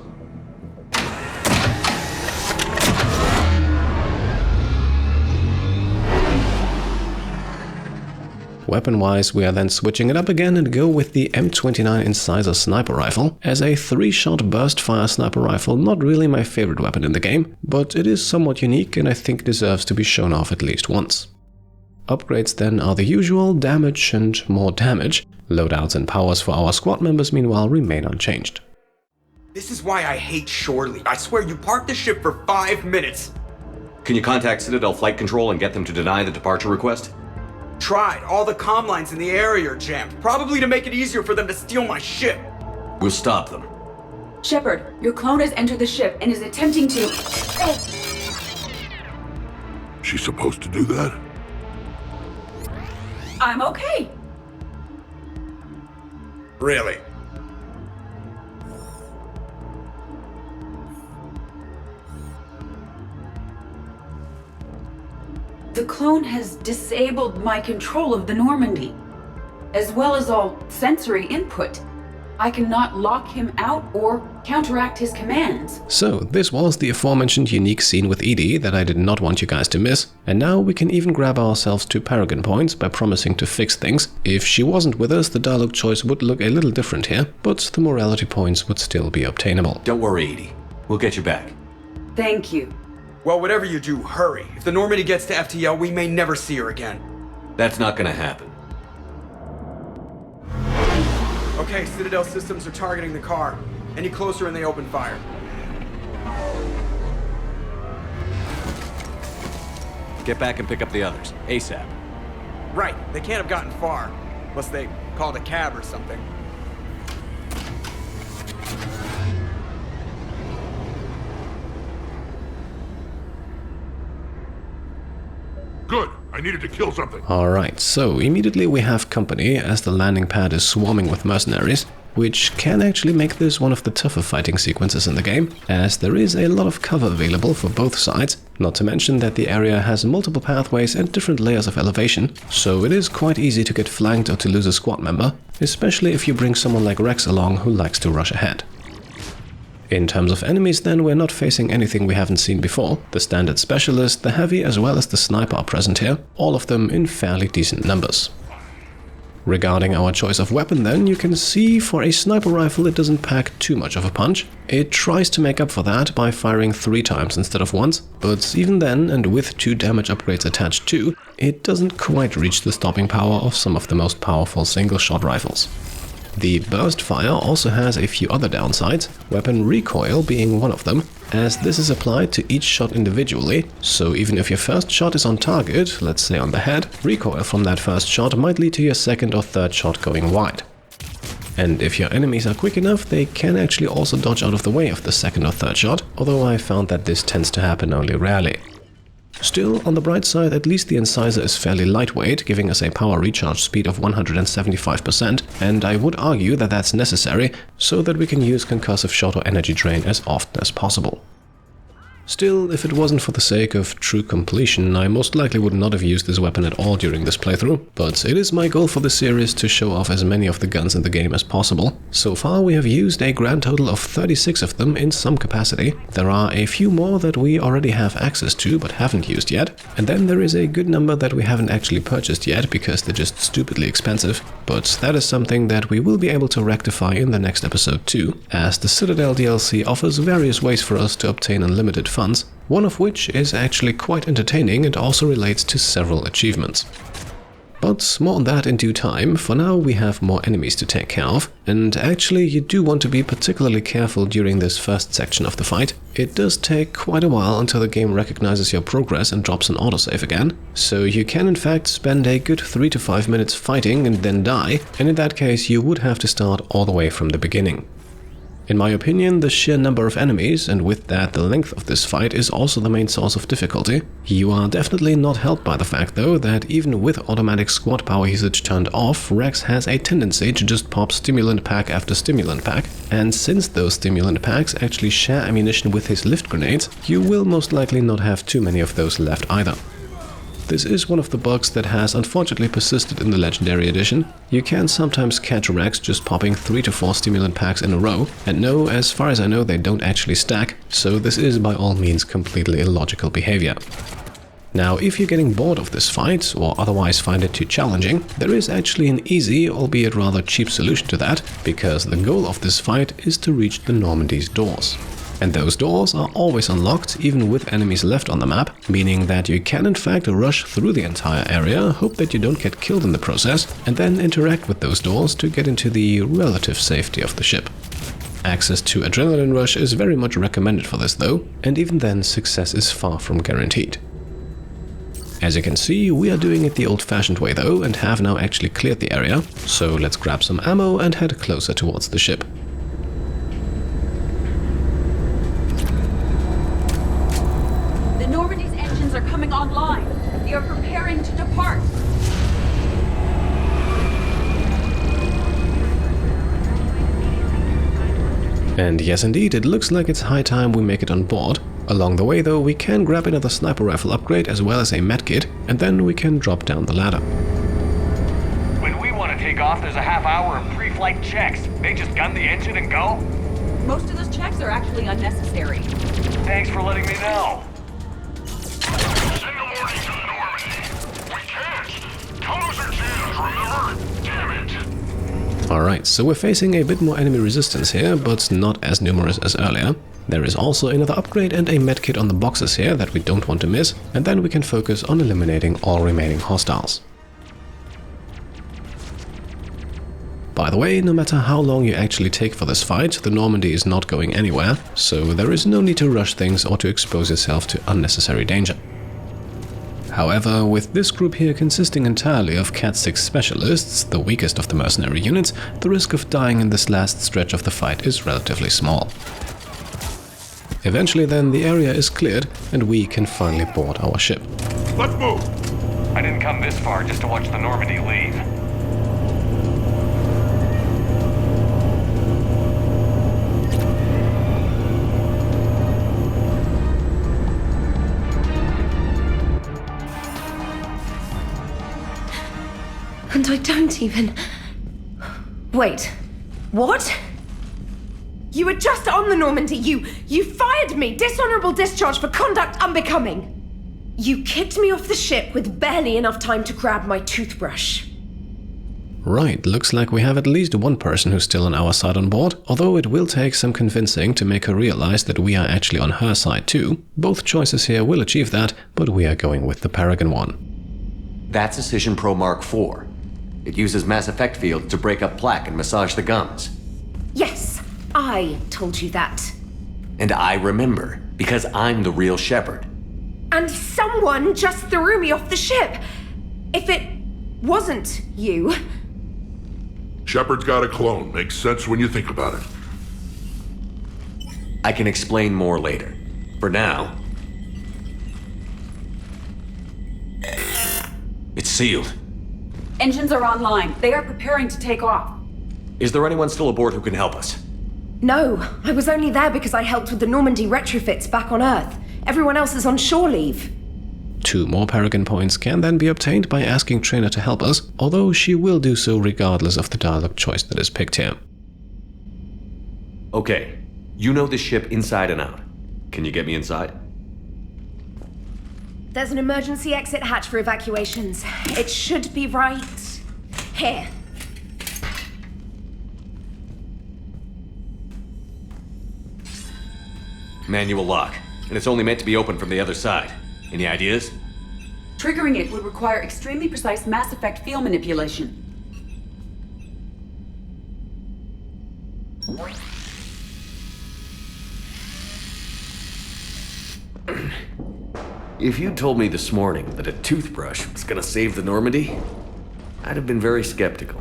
A: Weapon-wise, we are then switching it up again and go with the M29 Incisor Sniper Rifle. As a 3-shot burst-fire sniper rifle, not really my favorite weapon in the game, but it is somewhat unique and I think deserves to be shown off at least once. Upgrades then are the usual damage and more damage. Loadouts and powers for our squad members meanwhile remain unchanged.
N: This is why I hate Shorely. I swear you parked the ship for 5 minutes.
C: Can you contact Citadel Flight Control and get them to deny the departure request?
N: Tried. All the comm lines in the area are jammed, probably to make it easier for them to steal my ship.
C: We'll stop them.
X: Shepard, your clone has entered the ship and is attempting to...
F: She's supposed to do that?
X: I'm okay.
N: Really?
X: The clone has disabled my control of the Normandy, as well as all sensory input. I cannot lock him out or counteract his commands.
A: So, this was the aforementioned unique scene with Edie that I did not want you guys to miss, and now we can even grab ourselves 2 Paragon points by promising to fix things. If she wasn't with us, the dialogue choice would look a little different here, but the morality points would still be obtainable.
C: Don't worry, Edie. We'll get you back.
X: Thank you.
N: Well, whatever you do, hurry. If the Normandy gets to FTL, we may never see her again.
C: That's not gonna happen.
N: Okay, Citadel systems are targeting the car. Any closer and they open fire.
C: Get back and pick up the others, ASAP.
N: Right, they can't have gotten far. Unless they called a cab or something.
F: Good. I needed to kill something.
A: Alright, so immediately we have company as the landing pad is swarming with mercenaries, which can actually make this one of the tougher fighting sequences in the game, as there is a lot of cover available for both sides, Not to mention that the area has multiple pathways and different layers of elevation, so it is quite easy to get flanked or to lose a squad member, especially if you bring someone like Rex along who likes to rush ahead. In terms of enemies then, we're not facing anything we haven't seen before. The standard specialist, the heavy as well as the sniper are present here, all of them in fairly decent numbers. Regarding our choice of weapon then, you can see for a sniper rifle it doesn't pack too much of a punch. It tries to make up for that by firing 3 times instead of once, but even then, and with 2 damage upgrades attached too, it doesn't quite reach the stopping power of some of the most powerful single-shot rifles. The burst fire also has a few other downsides, weapon recoil being one of them, as this is applied to each shot individually, so even if your first shot is on target, let's say on the head, recoil from that first shot might lead to your second or third shot going wide. And if your enemies are quick enough, they can actually also dodge out of the way of the second or third shot, although I found that this tends to happen only rarely. Still, on the bright side, at least the incisor is fairly lightweight, giving us a power recharge speed of 175%, and I would argue that that's necessary so that we can use concussive shot or energy drain as often as possible. Still, if it wasn't for the sake of true completion, I most likely would not have used this weapon at all during this playthrough, but it is my goal for the series to show off as many of the guns in the game as possible. So far we have used a grand total of 36 of them in some capacity. There are a few more that we already have access to but haven't used yet, and then there is a good number that we haven't actually purchased yet because they're just stupidly expensive, but that is something that we will be able to rectify in the next episode too, as the Citadel DLC offers various ways for us to obtain unlimited funds, one of which is actually quite entertaining and also relates to several achievements. But more on that in due time. For now we have more enemies to take care of, and actually you do want to be particularly careful during this first section of the fight. It does take quite a while until the game recognizes your progress and drops an autosave again, so you can in fact spend a good 3 to 5 minutes fighting and then die, and in that case you would have to start all the way from the beginning. In my opinion, the sheer number of enemies, and with that the length of this fight, is also the main source of difficulty. You are definitely not helped by the fact though that even with automatic squad power usage turned off, Rex has a tendency to just pop stimulant pack after stimulant pack, and since those stimulant packs actually share ammunition with his lift grenades, you will most likely not have too many of those left either. This is one of the bugs that has unfortunately persisted in the Legendary Edition. You can sometimes catch Rex just popping 3 to 4 stimulant packs in a row, and no, as far as I know they don't actually stack, so this is by all means completely illogical behavior. Now, if you're getting bored of this fight, or otherwise find it too challenging, there is actually an easy, albeit rather cheap solution to that, because the goal of this fight is to reach the Normandy's doors. And those doors are always unlocked, even with enemies left on the map, meaning that you can in fact rush through the entire area, hope that you don't get killed in the process, and then interact with those doors to get into the relative safety of the ship. Access to Adrenaline Rush is very much recommended for this though, and even then success is far from guaranteed. As you can see, we are doing it the old-fashioned way though, and have now actually cleared the area, so let's grab some ammo and head closer towards the ship.
X: Online. They are preparing to depart.
A: And yes indeed, it looks like it's high time we make it on board. Along the way though, we can grab another sniper rifle upgrade as well as a medkit, and then we can drop down the ladder.
M: When we want to take off, there's a half hour of pre-flight checks. They just gun the engine and go?
X: Most of those checks are actually unnecessary.
M: Thanks for letting me know.
A: Alright, so we're facing a bit more enemy resistance here, but not as numerous as earlier. There is also another upgrade and a medkit on the boxes here that we don't want to miss, and then we can focus on eliminating all remaining hostiles. By the way, no matter how long you actually take for this fight, the Normandy is not going anywhere, so there is no need to rush things or to expose yourself to unnecessary danger. However, with this group here consisting entirely of Cat 6 specialists, the weakest of the mercenary units, the risk of dying in this last stretch of the fight is relatively small. Eventually then, the area is cleared and we can finally board our ship.
F: Let's move!
M: I didn't come this far just to watch the Normandy leave.
D: And I don't even... Wait. What? You were just on the Normandy. You fired me. Dishonorable discharge for conduct unbecoming. You kicked me off the ship with barely enough time to grab my toothbrush.
A: Right, looks like we have at least one person who's still on our side on board, although it will take some convincing to make her realize that we are actually on her side too. Both choices here will achieve that, but we are going with the Paragon one.
C: That's Cision Pro Mark IV. It uses mass effect fields to break up plaque and massage the gums.
D: Yes, I told you that.
C: And I remember, because I'm the real Shepard.
D: And someone just threw me off the ship. If it wasn't you...
F: Shepard's got a clone. Makes sense when you think about it.
C: I can explain more later. For now... It's sealed.
X: Engines are online. They are preparing to take off.
C: Is there anyone still aboard who can help us?
D: No, I was only there because I helped with the Normandy retrofits back on Earth. Everyone else is on shore leave.
A: 2 more Paragon points can then be obtained by asking Trainer to help us, although she will do so regardless of the dialogue choice that is picked here.
C: Okay, you know this ship inside and out. Can you get me inside?
D: There's an emergency exit hatch for evacuations. It should be right here.
C: Manual lock, and it's only meant to be opened from the other side. Any ideas?
X: Triggering it would require extremely precise Mass Effect field manipulation.
C: If you'd told me this morning that a toothbrush was gonna save the Normandy, I'd have been very skeptical.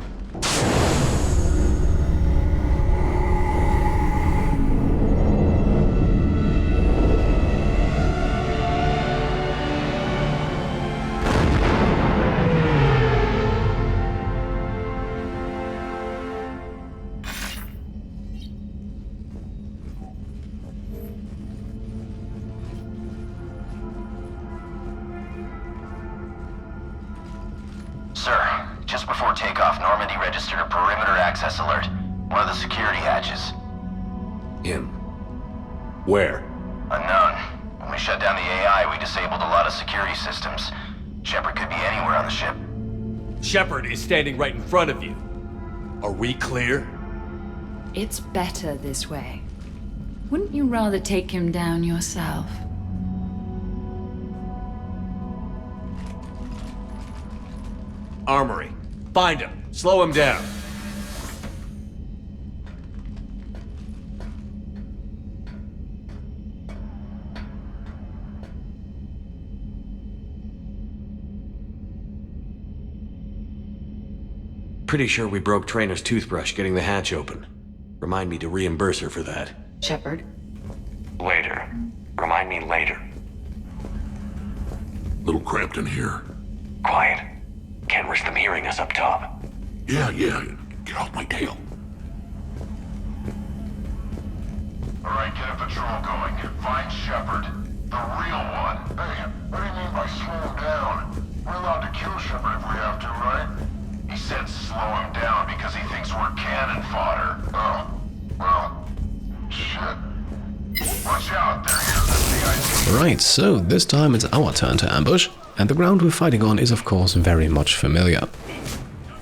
L: Sir, just before takeoff, Normandy registered a perimeter access alert. One of the security hatches.
C: Him? Where?
L: Unknown. When we shut down the AI, we disabled a lot of security systems. Shepard could be anywhere on the ship.
C: Shepard is standing right in front of you. Are we clear?
B: It's better this way. Wouldn't you rather take him down yourself?
C: Armory. Find him. Slow him down. Pretty sure we broke Trainer's toothbrush getting the hatch open. Remind me to reimburse her for that.
X: Shepard?
M: Later. Remind me later.
F: Little cramped in here.
M: Quiet. Can't risk them hearing us up top.
F: Yeah. Get off my tail. Alright, get a patrol going. Find Shepard. The real one. Hey, what do you mean by slow him down? We're allowed to kill Shepard if we have to, right? He said slow him down because he thinks we're cannon fodder. Oh, well, shit. Watch out, there he is, the CIC.
A: Right, so this time it's our turn to ambush, and the ground we're fighting on is of course very much familiar.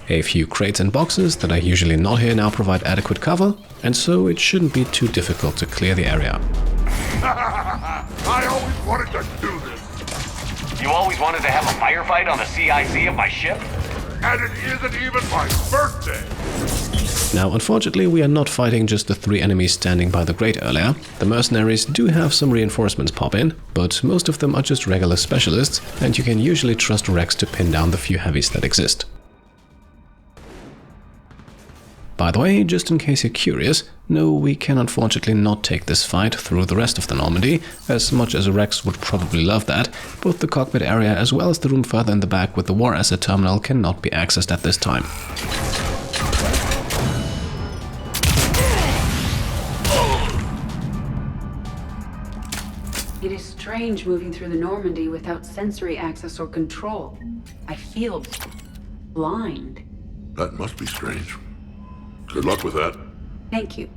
A: A few crates and boxes that are usually not here now provide adequate cover, and so it shouldn't be too difficult to clear the area.
F: I always wanted to do this.
M: You always wanted to have a firefight on the CIC of my ship?
F: And it isn't even my birthday!
A: Now, unfortunately, we are not fighting just the 3 enemies standing by the grate earlier. The mercenaries do have some reinforcements pop in, but most of them are just regular specialists, and you can usually trust Rex to pin down the few heavies that exist. By the way, just in case you're curious, no, we can unfortunately not take this fight through the rest of the Normandy. As much as Rex would probably love that, both the cockpit area as well as the room further in the back with the war asset terminal cannot be accessed at this time.
X: It is strange moving through the Normandy without sensory access or control. I feel blind.
F: That must be strange. Good luck with that.
X: Thank you.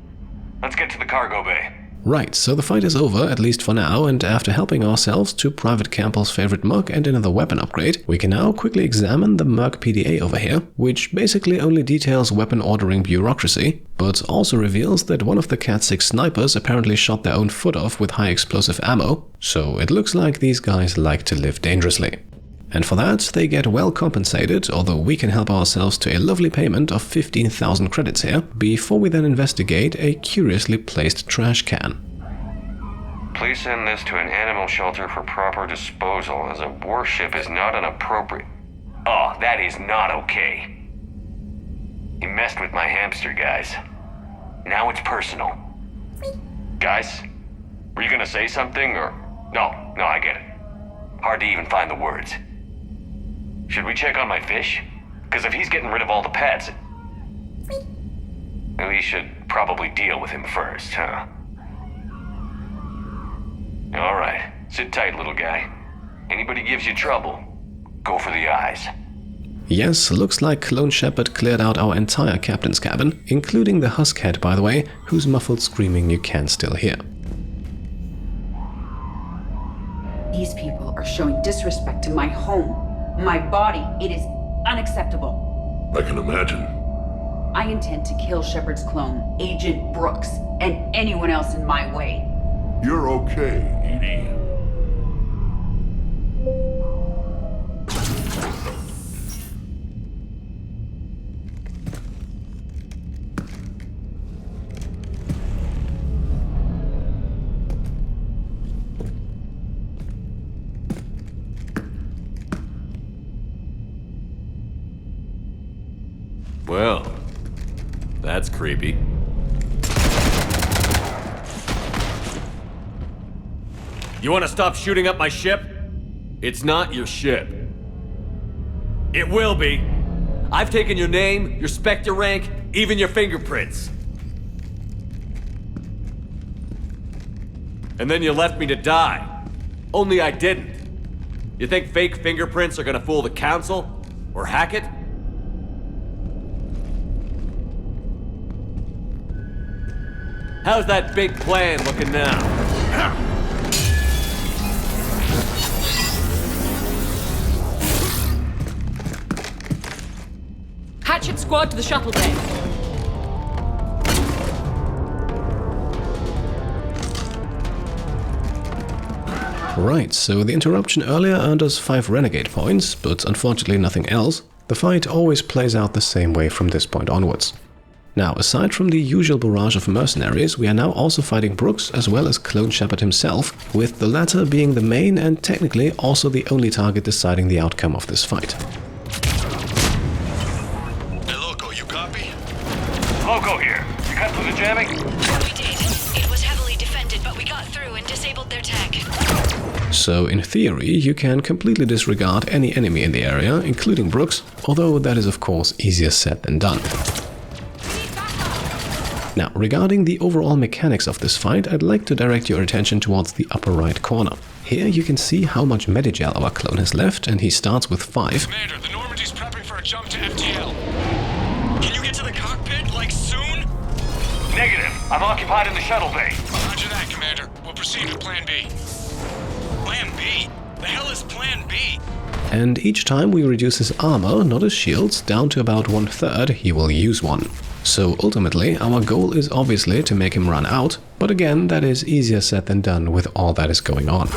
M: Let's get to the cargo bay.
A: Right, so the fight is over, at least for now, and after helping ourselves to Private Campbell's favorite mug and another weapon upgrade, we can now quickly examine the Merc PDA over here, which basically only details weapon ordering bureaucracy, but also reveals that one of the Cat 6 snipers apparently shot their own foot off with high explosive ammo, so it looks like these guys like to live dangerously. And for that, they get well compensated, although we can help ourselves to a lovely payment of 15,000 credits here, before we then investigate a curiously placed trash can.
M: Please send this to an animal shelter for proper disposal, as a warship is not an appropriate... Oh, that is not okay. You messed with my hamster, guys. Now it's personal. Guys, were you gonna say something, or... No, I get it. Hard to even find the words. Should we check on my fish? Because if he's getting rid of all the pets... We should probably deal with him first, huh? Alright, sit tight, little guy. Anybody gives you trouble, go for the eyes.
A: Yes, looks like Clone Shepard cleared out our entire captain's cabin, including the husk head, by the way, whose muffled screaming you can still hear.
X: These people are showing disrespect to my home, my body. It is unacceptable.
F: I can imagine.
X: I intend to kill Shepard's clone, Agent Brooks, and anyone else in my way.
F: You're okay, Edie.
C: Well, that's creepy. You want to stop shooting up my ship? It's not your ship. It will be. I've taken your name, your Spectre rank, even your fingerprints. And then you left me to die. Only I didn't. You think fake fingerprints are gonna fool the Council? Or hack it? How's that big plan looking now?
B: Hatchet squad to the shuttle bay.
A: Right, so the interruption earlier earned us 5 renegade points, but unfortunately nothing else. The fight always plays out the same way from this point onwards. Now, aside from the usual barrage of mercenaries, we are now also fighting Brooks as well as Clone Shepard himself, with the latter being the main and technically also the only target deciding the outcome of this fight.
F: Hey, Loco, you copy?
M: Loco here. You cut through the jamming?
O: We did. It was heavily defended, but we got through and disabled their tech.
A: So, in theory, you can completely disregard any enemy in the area, including Brooks, although that is of course easier said than done. Now, regarding the overall mechanics of this fight, I'd like to direct your attention towards the upper right corner. Here you can see how much medigel our clone has left, and he starts with 5.
E: Commander, the Normandy's prepping for a jump to FTL. Can you get to the cockpit, like, soon?
M: Negative. I'm occupied in the shuttle bay.
E: Roger that, Commander. We'll proceed with Plan B. Plan B? The hell is Plan B?
A: And each time we reduce his armor, not his shields, down to about 1/3, he will use one. So ultimately, our goal is obviously to make him run out, but again, that is easier said than done with all that is going on.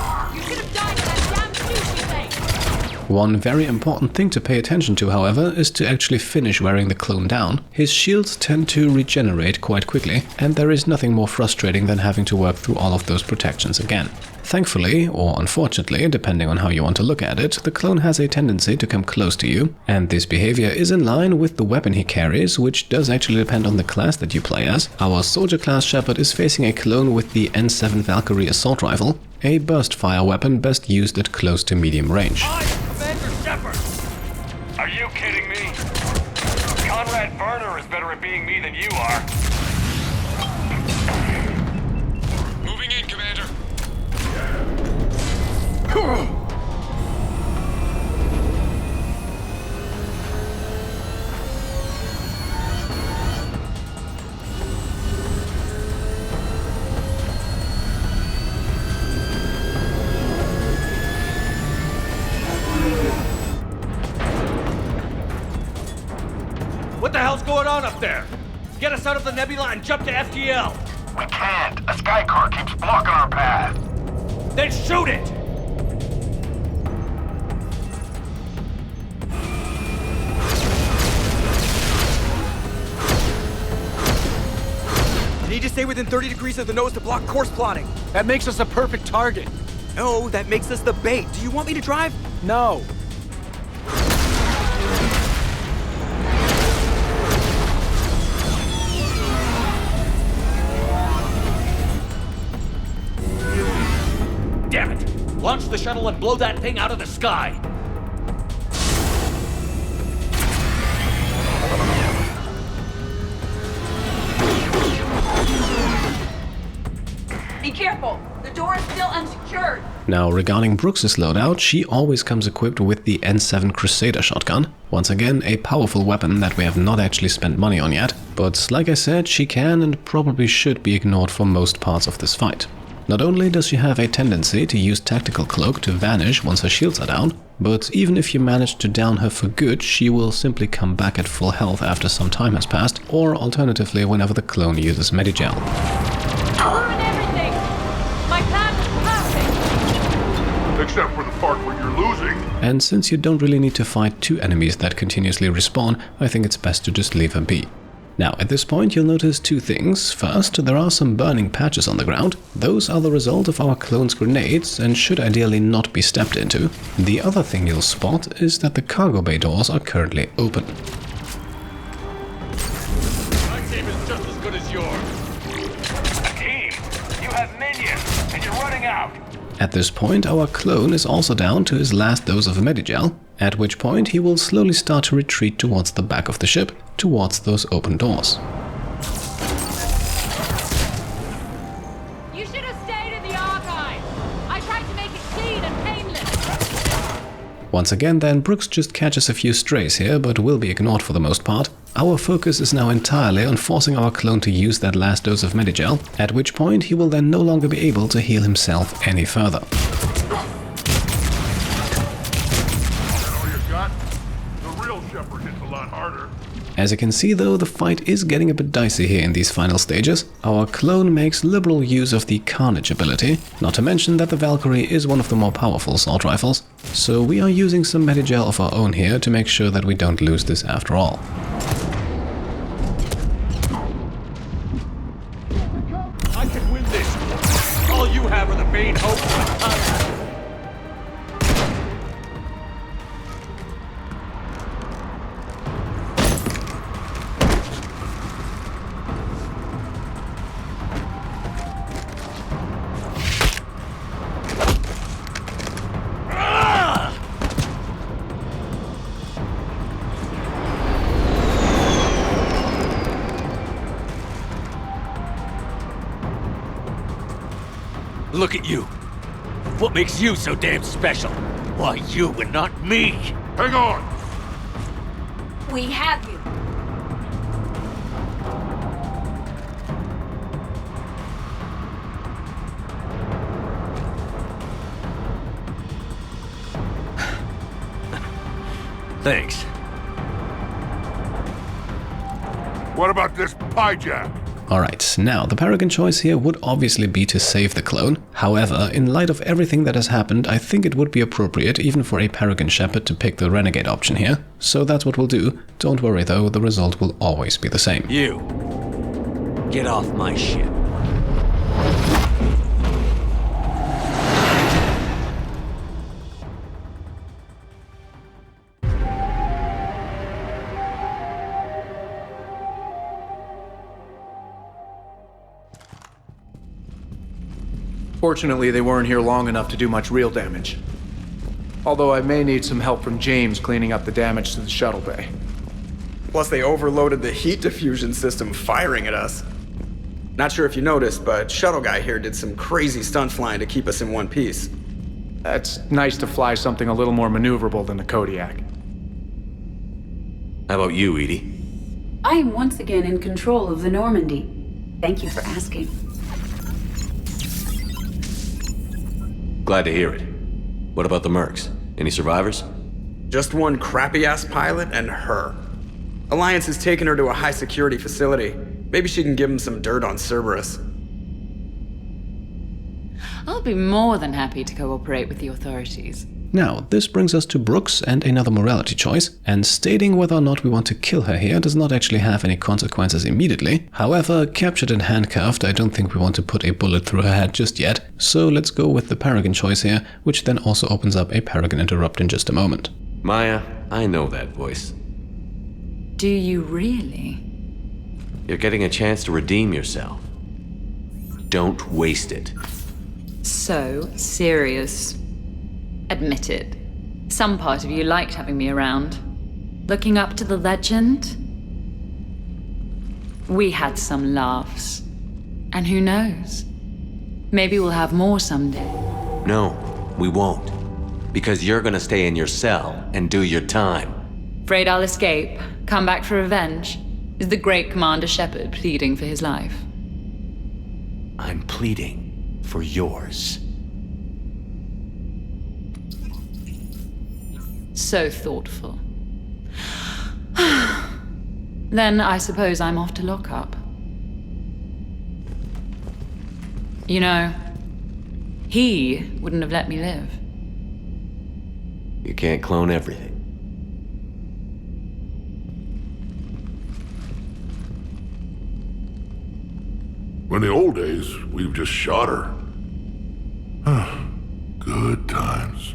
A: One very important thing to pay attention to, however, is to actually finish wearing the clone down. His shields tend to regenerate quite quickly, and there is nothing more frustrating than having to work through all of those protections again. Thankfully, or unfortunately, depending on how you want to look at it, the clone has a tendency to come close to you, and this behavior is in line with the weapon he carries, which does actually depend on the class that you play as. Our soldier class Shepard is facing a clone with the N7 Valkyrie assault rifle, a burst fire weapon best used at close to medium range.
M: Commander Shepard! Are you kidding me? Conrad Werner is better at being me than you are.
E: Moving in, Commander.
C: What the hell's going on up there? Get us out of the nebula and jump to FTL!
F: We can't. A sky car keeps blocking our path.
C: Then shoot it!
N: You need to stay within 30 degrees of the nose to block course plotting.
K: That makes us a perfect target.
N: No, that makes us the bait. Do you want me to drive?
K: No.
C: Damn it! Launch the shuttle and blow that thing out of the sky!
X: Be careful! The door is still unsecured!
A: Now, regarding Brooks' loadout, she always comes equipped with the N7 Crusader shotgun. Once again, a powerful weapon that we have not actually spent money on yet, but like I said, she can and probably should be ignored for most parts of this fight. Not only does she have a tendency to use Tactical Cloak to vanish once her shields are down, but even if you manage to down her for good, she will simply come back at full health after some time has passed, or alternatively whenever the clone uses Medigel.
F: Except for the part where you're losing.
A: And since you don't really need to fight two enemies that continuously respawn, I think it's best to just leave her be. Now, at this point you'll notice two things. First, there are some burning patches on the ground. Those are the result of our clone's grenades and should ideally not be stepped into. The other thing you'll spot is that the cargo bay doors are currently open.
C: My team is just as good as yours. Team, you have minions, and you're running out.
A: At this point, our clone is also down to his last dose of Medigel, at which point he will slowly start to retreat towards the back of the ship, towards those open doors.
O: You should have stayed in the archive. I tried to make it clean and painless.
A: Once again then, Brooks just catches a few strays here, but will be ignored for the most part. Our focus is now entirely on forcing our clone to use that last dose of Medigel, at which point he will then no longer be able to heal himself any further.
F: All you got? The real Shepard hits a lot harder.
A: As you can see though, the fight is getting a bit dicey here in these final stages. Our clone makes liberal use of the Carnage ability, not to mention that the Valkyrie is one of the more powerful assault rifles, so we are using some Medigel of our own here to make sure that we don't lose this after all.
C: I can win this! All you have are the vain hopes of others! Look at you. What makes you so damn special? Why you and not me?
F: Hang on!
X: We have you.
C: Thanks.
F: What about this pie jam?
A: Alright, now the Paragon choice here would obviously be to save the clone. However, in light of everything that has happened, I think it would be appropriate even for a Paragon Shepard to pick the Renegade option here. So that's what we'll do. Don't worry though, the result will always be the same.
C: You. Get off my ship.
K: Fortunately, they weren't here long enough to do much real damage. Although I may need some help from James cleaning up the damage to the shuttle bay.
N: Plus they overloaded the heat diffusion system firing at us. Not sure if you noticed, but Shuttle Guy here did some crazy stunt flying to keep us in one piece.
K: It's nice to fly something a little more maneuverable than the Kodiak.
C: How about you, Edie?
X: I am once again in control of the Normandy. Thank you for asking.
C: Glad to hear it. What about the mercs? Any survivors?
N: Just one crappy-ass pilot and her. Alliance has taken her to a high-security facility. Maybe she can give him some dirt on Cerberus.
B: I'll be more than happy to cooperate with the authorities.
A: Now, this brings us to Brooks and another morality choice, and stating whether or not we want to kill her here does not actually have any consequences immediately. However, captured and handcuffed, I don't think we want to put a bullet through her head just yet, so let's go with the Paragon choice here, which then also opens up a Paragon interrupt in just a moment.
C: Maya, I know that voice.
B: Do you really?
C: You're getting a chance to redeem yourself. Don't waste it.
B: So serious. Admit it. Some part of you liked having me around. Looking up to the legend? We had some laughs. And who knows? Maybe we'll have more someday.
C: No, we won't. Because you're gonna stay in your cell and do your time.
B: Afraid I'll escape, come back for revenge? Is the great Commander Shepard pleading for his life?
C: I'm pleading for yours.
B: So thoughtful. Then I suppose I'm off to lock up. You know, he wouldn't have let me live.
C: You can't clone everything.
F: In the old days, we've just shot her. Good times.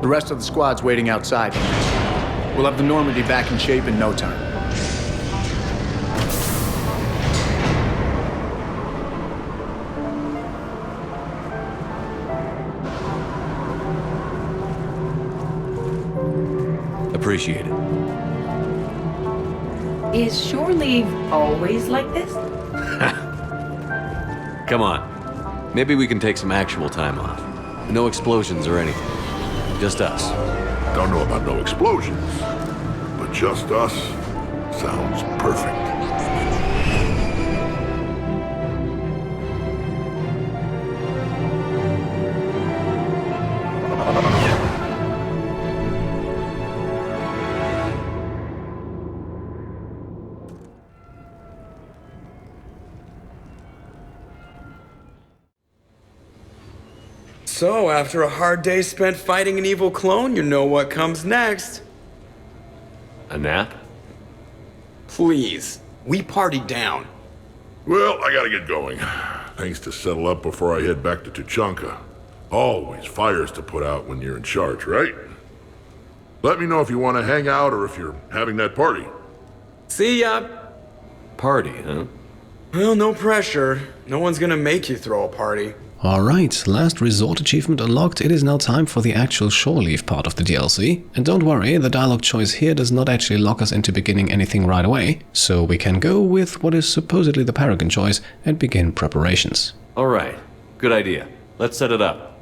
K: The rest of the squad's waiting outside. We'll have the Normandy back in shape in no time.
C: Appreciate it.
X: Is shore leave always like this?
C: Come on. Maybe we can take some actual time off. No explosions or anything. Just us.
F: Don't know about no explosions, but just us sounds perfect.
N: So, after a hard day spent fighting an evil clone, you know what comes next.
C: A nap?
N: Please. We partied down.
F: Well, I gotta get going. Things to settle up before I head back to Tuchanka. Always fires to put out when you're in charge, right? Let me know if you want to hang out or if you're having that party.
N: See ya!
C: Party, huh?
N: Well, no pressure. No one's gonna make you throw a party.
A: Alright, last resort achievement unlocked, it is now time for the actual shore leave part of the DLC. And don't worry, the dialogue choice here does not actually lock us into beginning anything right away, so we can go with what is supposedly the Paragon choice and begin preparations.
C: Alright, good idea. Let's set it up.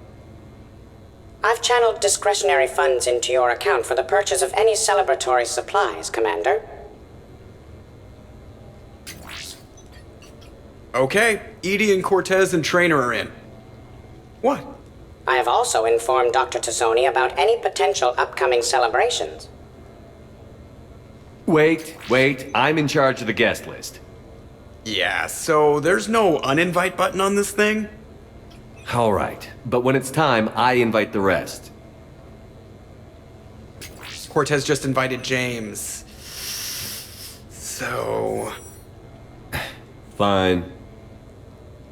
P: I've channeled discretionary funds into your account for the purchase of any celebratory supplies, Commander.
N: Okay, Edie and Cortez and Traynor are in. What?
P: I have also informed Dr. Tazzoni about any potential upcoming celebrations.
C: Wait, I'm in charge of the guest list.
N: Yeah, so there's no uninvite button on this thing?
C: Alright, but when it's time, I invite the rest.
N: Cortez just invited James. So...
C: Fine.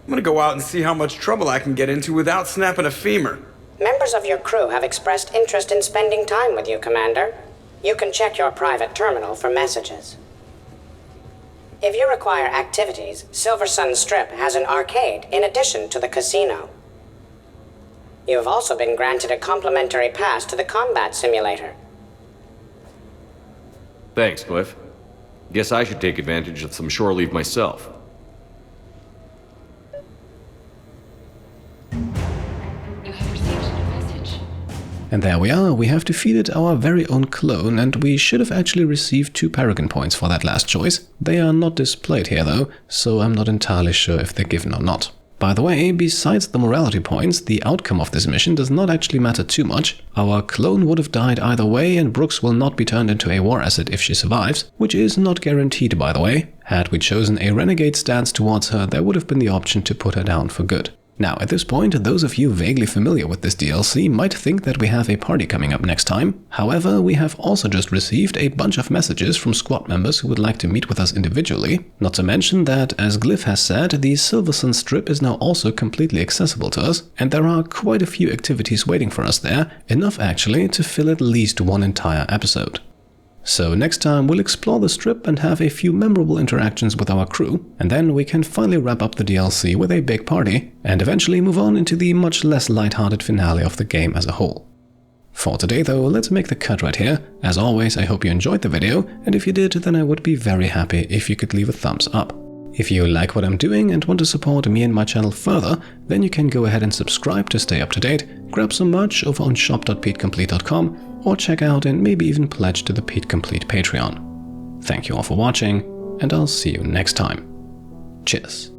N: I'm gonna go out and see how much trouble I can get into without snapping a femur.
P: Members of your crew have expressed interest in spending time with you, Commander. You can check your private terminal for messages. If you require activities, Silver Sun Strip has an arcade in addition to the casino. You have also been granted a complimentary pass to the combat simulator.
C: Thanks, Cliff. Guess I should take advantage of some shore leave myself.
G: You have received a message.
A: And there we are, we have defeated our very own clone, and we should have actually received 2 Paragon points for that last choice. They are not displayed here though, so I'm not entirely sure if they're given or not. By the way, besides the morality points, the outcome of this mission does not actually matter too much. Our clone would have died either way, and Brooks will not be turned into a war asset if she survives, which is not guaranteed by the way. Had we chosen a renegade stance towards her, there would have been the option to put her down for good. Now, at this point, those of you vaguely familiar with this DLC might think that we have a party coming up next time. However, we have also just received a bunch of messages from squad members who would like to meet with us individually. Not to mention that, as Glyph has said, the Silver Sun Strip is now also completely accessible to us, and there are quite a few activities waiting for us there, enough actually to fill at least one entire episode. So next time we'll explore the strip and have a few memorable interactions with our crew, and then we can finally wrap up the DLC with a big party, and eventually move on into the much less lighthearted finale of the game as a whole. For today though, let's make the cut right here. As always, I hope you enjoyed the video, and if you did, then I would be very happy if you could leave a thumbs up. If you like what I'm doing and want to support me and my channel further, then you can go ahead and subscribe to stay up to date, grab some merch over on shop.petecomplete.com, or check out and maybe even pledge to the Pete Complete Patreon. Thank you all for watching, and I'll see you next time. Cheers.